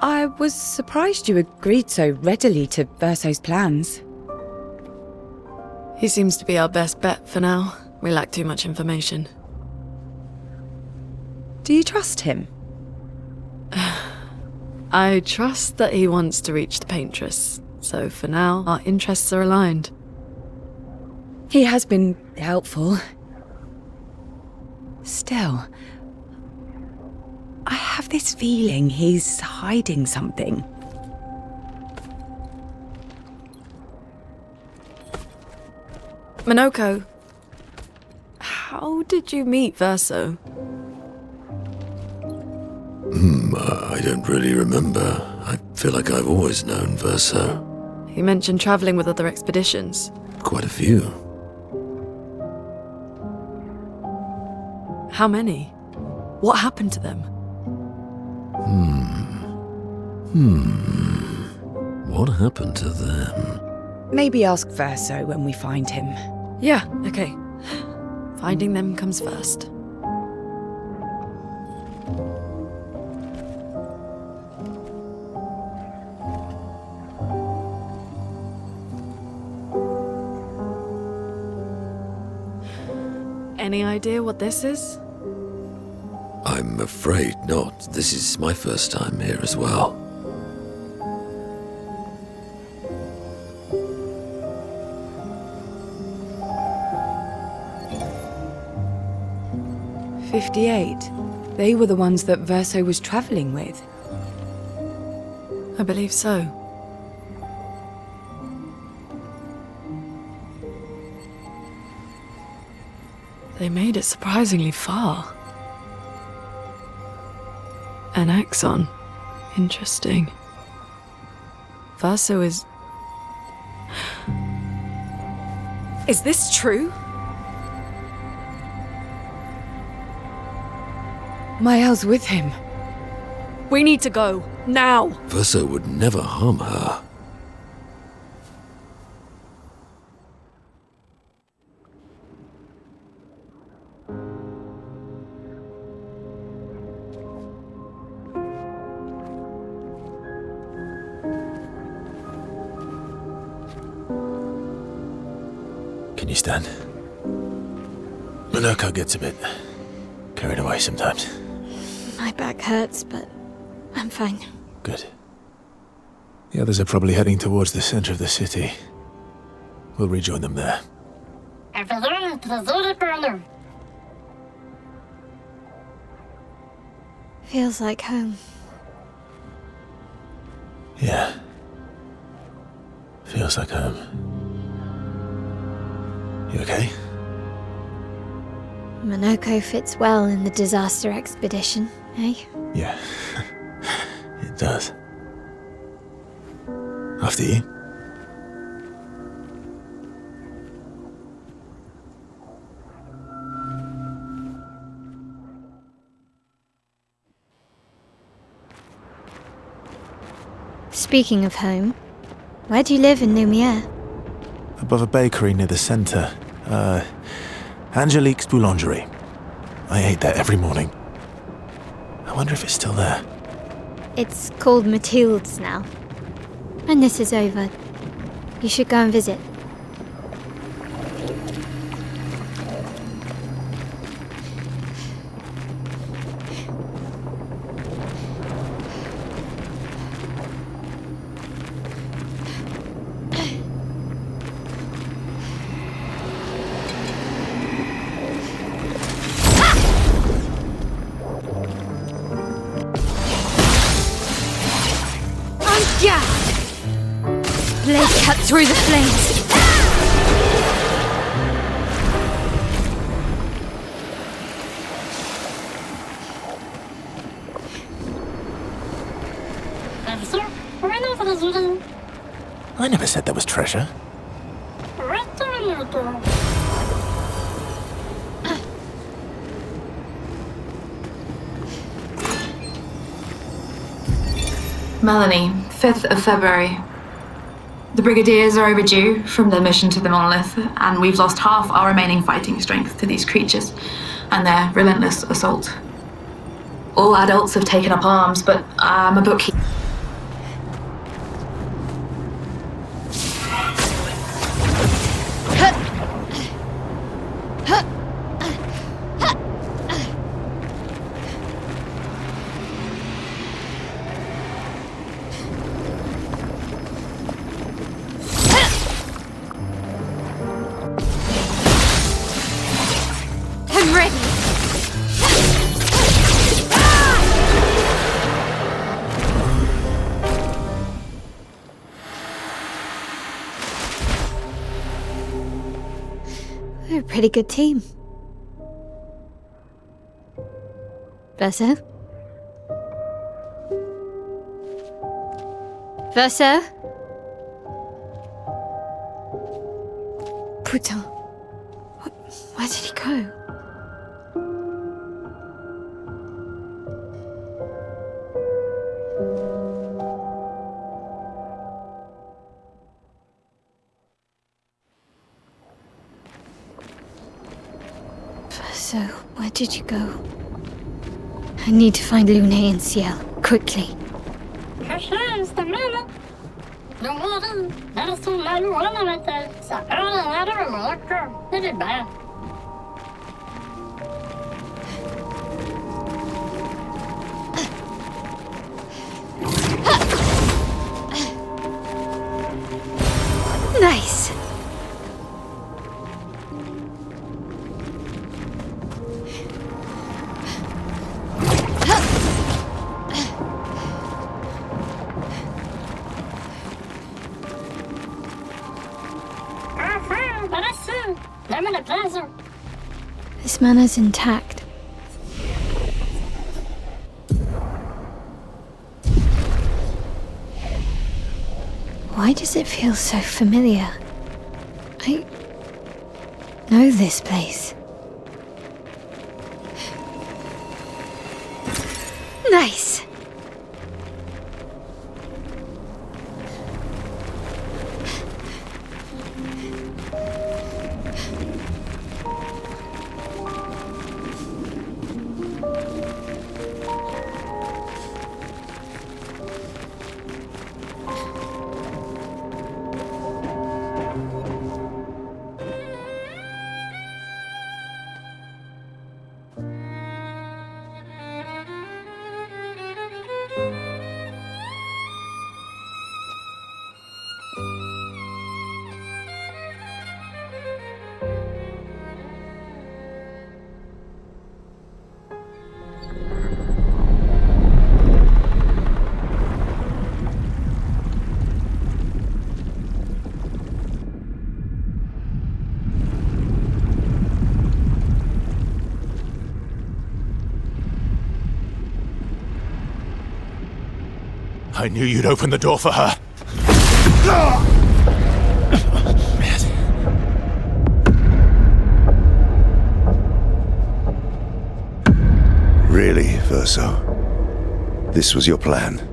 I was surprised you agreed so readily to Verso's plans. He seems to be our best bet for now. We lack too much information. Do you trust him? I trust that he wants to reach the paintress, so for now, our interests are aligned. He has been helpful. Still, I have this feeling he's hiding something. Minoko, how did you meet Verso? I don't really remember. I feel like I've always known Verso. He mentioned traveling with other expeditions. Quite a few. How many? What happened to them? What happened to them? Maybe ask Verso when we find him. Yeah, okay. Finding them comes first. Any idea what this is? I'm afraid not. This is my first time here as well. "58. They were the ones that Verso was travelling with. I believe so. They made it surprisingly far. An axon. Interesting. Verso is... Is this true? Mael's with him. We need to go. Now! Verso would never harm her. Can you stand? Minoko gets a bit carried away sometimes. My back hurts, but I'm fine. Good. The others are probably heading towards the center of the city. We'll rejoin them there. Feels like home. Yeah. Feels like home. You okay? Minoko fits well in the disaster expedition, eh? Yeah. It does. After you. Speaking of home, where do you live in Lumiere? Above a bakery near the center. Angelique's Boulangerie. I ate there every morning. I wonder if it's still there. It's called Mathilde's now. When this is over, you should go and visit. Blade cut through the flames. I never said there was treasure. Melanie, 5th of February. The Brigadiers are overdue from their mission to the monolith, and we've lost half our remaining fighting strength to these creatures and their relentless assault. All adults have taken up arms, but I'm a bookkeeper. I'm ready. We're a pretty good team. Verso? Verso? Putain. Where did he go? So, where did you go? I need to find Lune and Ciel, quickly. Just a minute. Don't worry, that's too late with it. So early later, look, pretty bad. Nice. This manner's intact. Why does it feel so familiar? I know this place. Nice. I knew you'd open the door for her. Really, Verso? This was your plan?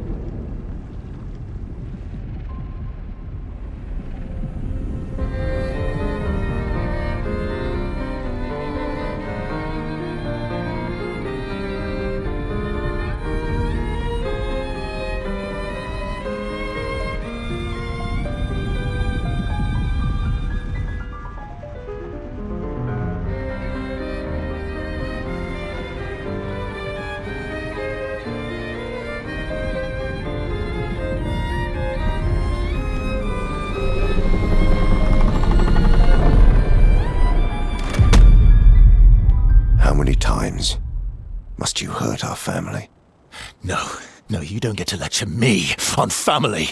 Must you hurt our family? No, you don't get to lecture me on family.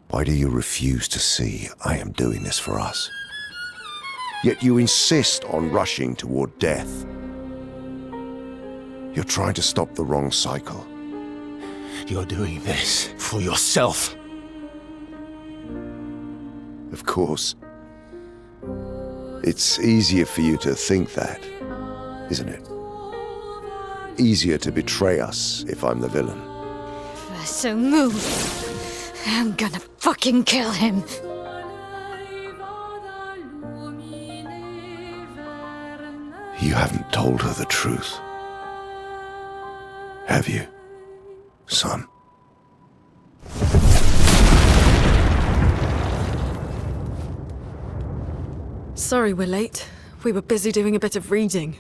Why do you refuse to see I am doing this for us? Yet you insist on rushing toward death. You're trying to stop the wrong cycle. You're doing this for yourself. Of course. It's easier for you to think that, isn't it? Easier to betray us if I'm the villain. So move. I'm gonna fucking kill him. You haven't told her the truth, have you, son? Sorry we're late. We were busy doing a bit of reading.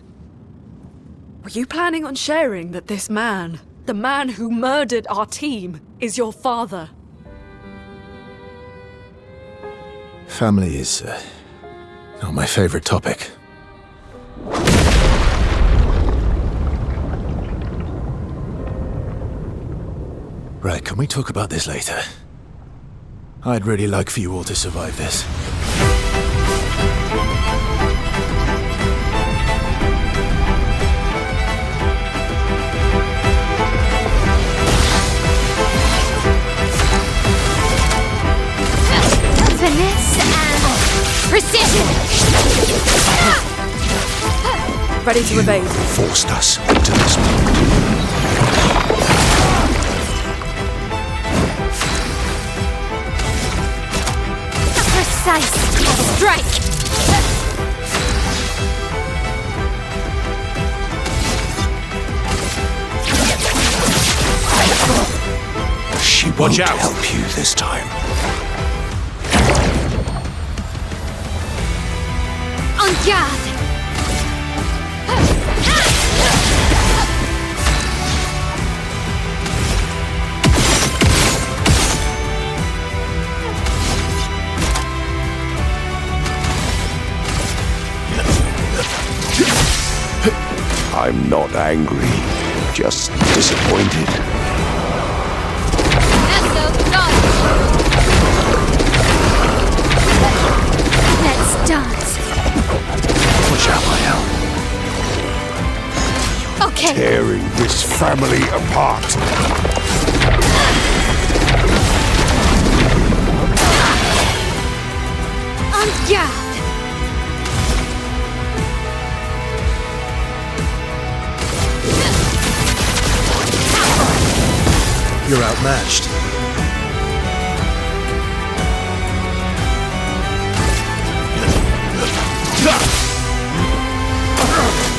Were you planning on sharing that this man, the man who murdered our team, is your father? Family is not my favorite topic. Right, can we talk about this later? I'd really like for you all to survive this. Finesse and precision! Ready to evade. Forced us into this. Precise strike! She won't help you this time. En garde! I'm not angry, just disappointed. Let's dance. Watch out, Mael. Okay. Tearing this family apart. En garde! You're outmatched.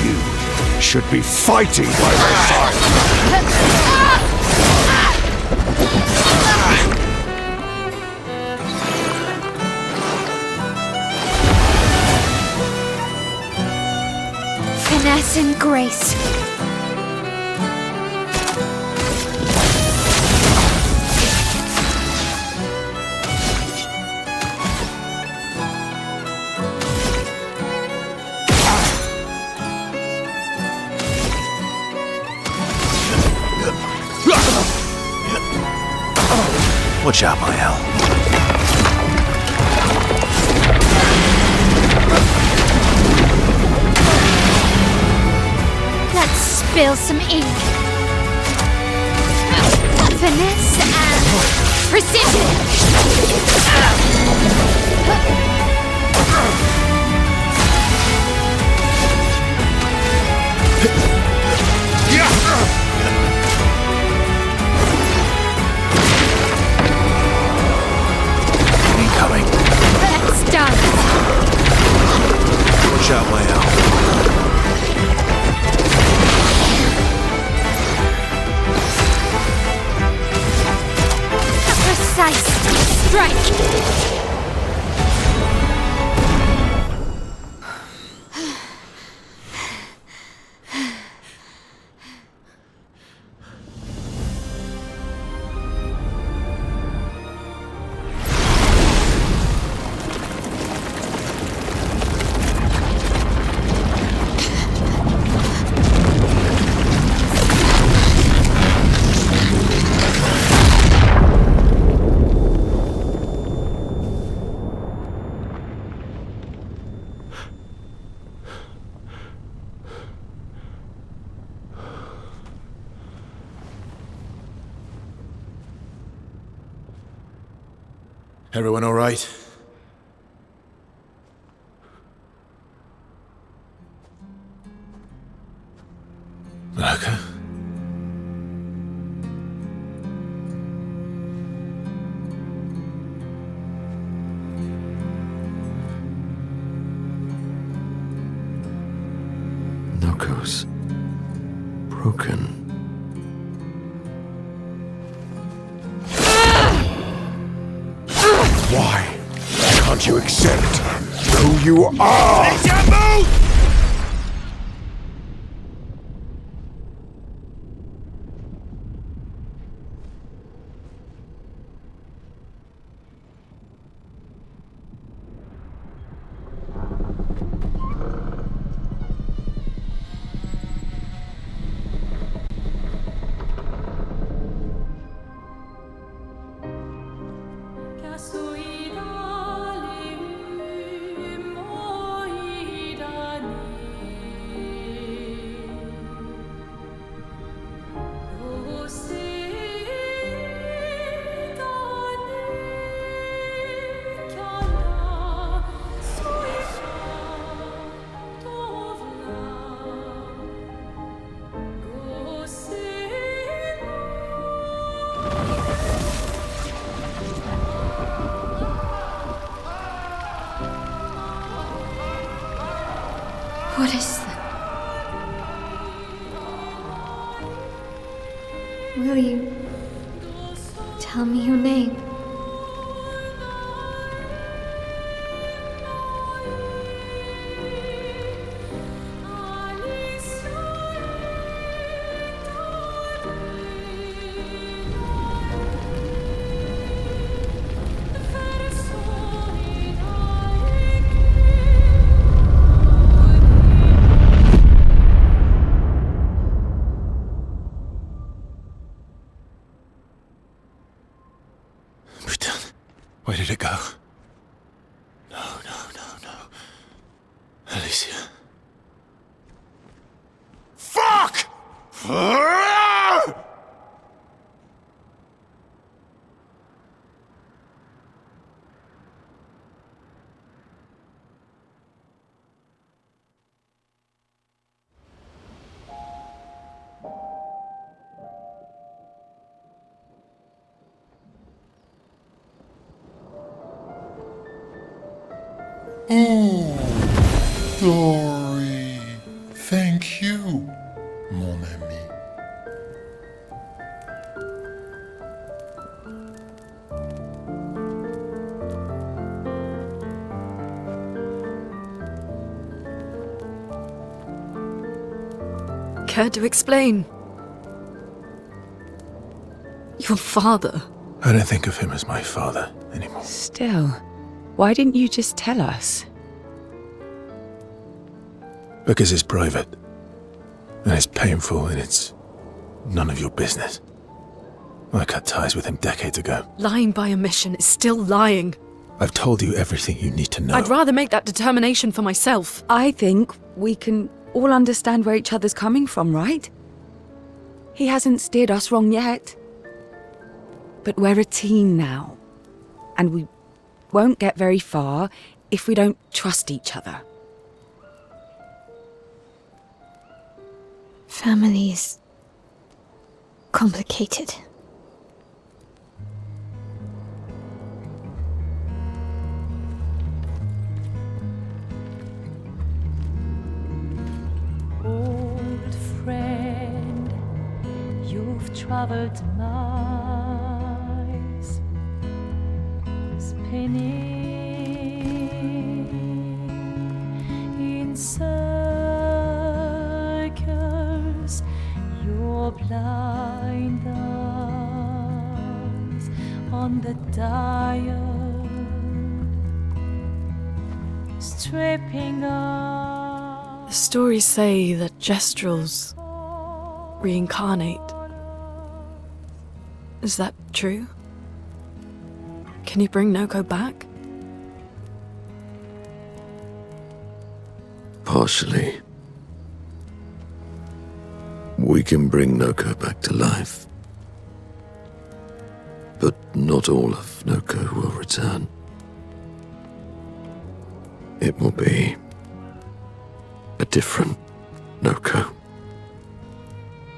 You should be fighting by my side. Finesse and grace. Watch out, Mael. Let's spill some ink. Finesse and precision. Incoming. Let's dance. Watch out, Mael. Precise strike. Everyone all right? Okay. broken. Why can't you accept who you are? What is that? Will you tell me your name? Where did it go? No. Alicia. Fuck! Oh, Dory. Thank you, mon ami. Care to explain? Your father. I don't think of him as my father anymore. Still, why didn't you just tell us? Because it's private. And it's painful and it's none of your business. I cut ties with him decades ago. Lying by omission is still lying. I've told you everything you need to know. I'd rather make that determination for myself. I think we can all understand where each other's coming from, right? He hasn't steered us wrong yet. But we're a team now. And we won't get very far if we don't trust each other. Family is complicated. Old friend, you've traveled miles, spinning in circles, your blind eyes on the dial, stripping off. The stories say that Gestrels reincarnate. Is that true? Can you bring Noko back? Partially. We can bring Noko back to life. But not all of Noko will return. It will be a different Noko.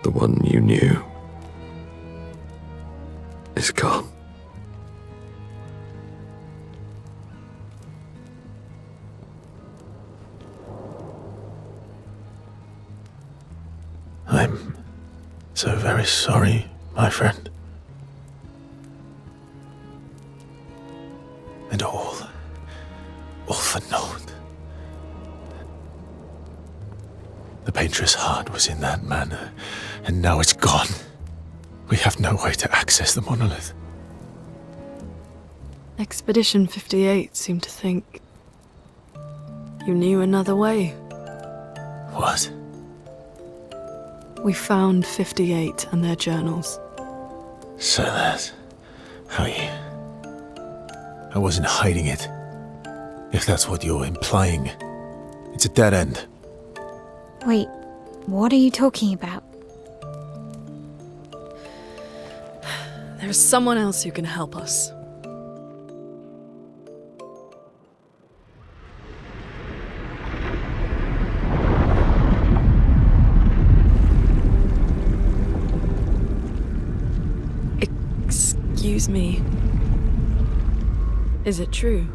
The one you knew is gone. I'm So very sorry, my friend. And all for naught. The painter's heart was in that manor, and now it's gone. We have no way to access the monolith. Expedition 58 seemed to think you knew another way. What? We found 58 and their journals. So that's how you... I wasn't hiding it. If that's what you're implying. It's a dead end. Wait, what are you talking about? There is someone else who can help us. Excuse me. Is it true?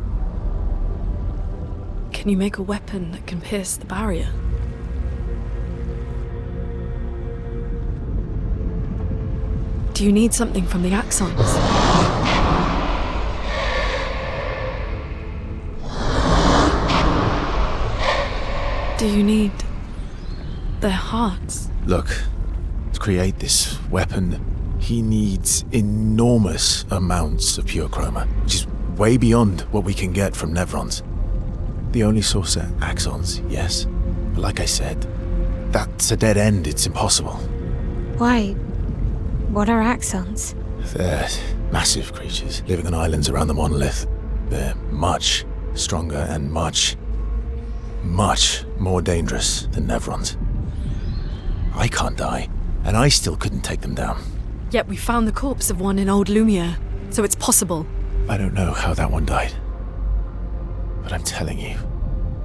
Can you make a weapon that can pierce the barrier? Do you need something from the axons? Do you need their hearts? Look, to create this weapon, he needs enormous amounts of pure chroma, which is way beyond what we can get from Nevrons. The only source are axons, yes. But like I said, that's a dead end, it's impossible. Why? What are axons? They're massive creatures living on islands around the monolith. They're much stronger and much more dangerous than Nevrons. I can't die, and I still couldn't take them down. Yet we found the corpse of one in Old Lumiere, so it's possible. I don't know how that one died. But I'm telling you,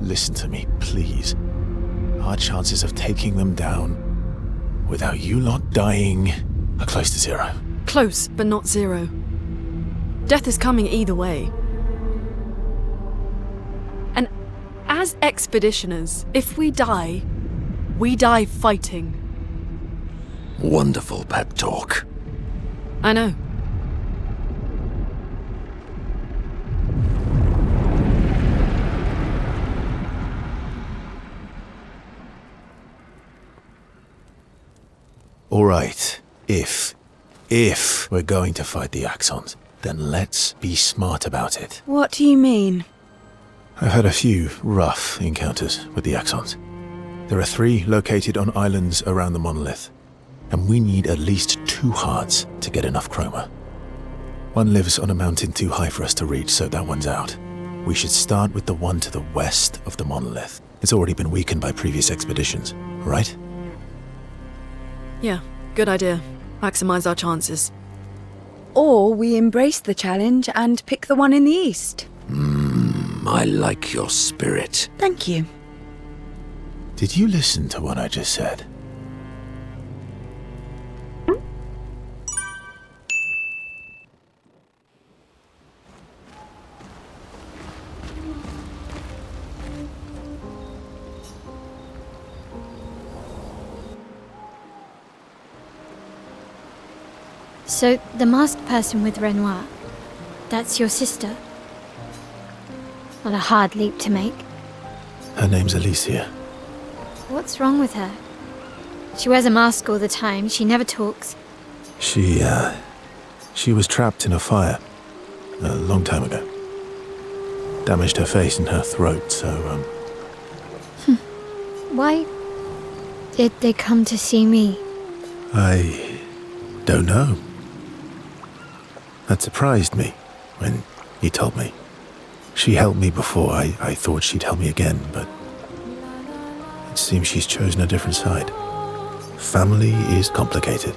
listen to me, please. Our chances of taking them down without you lot dying are close to zero. Close, but not zero. Death is coming either way. And as expeditioners, if we die fighting. Wonderful pep talk. I know. All right, if we're going to fight the Axons, then let's be smart about it. What do you mean? I've had a few rough encounters with the Axons. There are 3 located on islands around the monolith, and we need at least 2 hearts to get enough chroma. One lives on a mountain too high for us to reach, so that one's out. We should start with the one to the west of the monolith. It's already been weakened by previous expeditions, right? Yeah, good idea. Maximize our chances. Or we embrace the challenge and pick the one in the east. I like your spirit. Thank you. Did you listen to what I just said? So, the masked person with Renoir, that's your sister? Not a hard leap to make. Her name's Alicia. What's wrong with her? She wears a mask all the time, she never talks. She was trapped in a fire a long time ago. Damaged her face and her throat, so, Why did they come to see me? I don't know. That surprised me when you told me. She helped me before. I thought she'd help me again, but it seems she's chosen a different side. Family is complicated,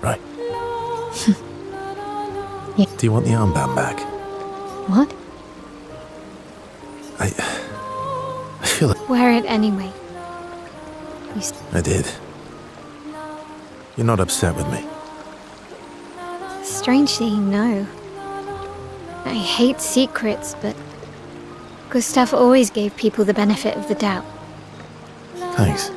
right? Yeah. Do you want the armband back? What? I feel like Wear it anyway. I did. You're not upset with me. Strangely, no. I hate secrets, but Gustav always gave people the benefit of the doubt. Thanks.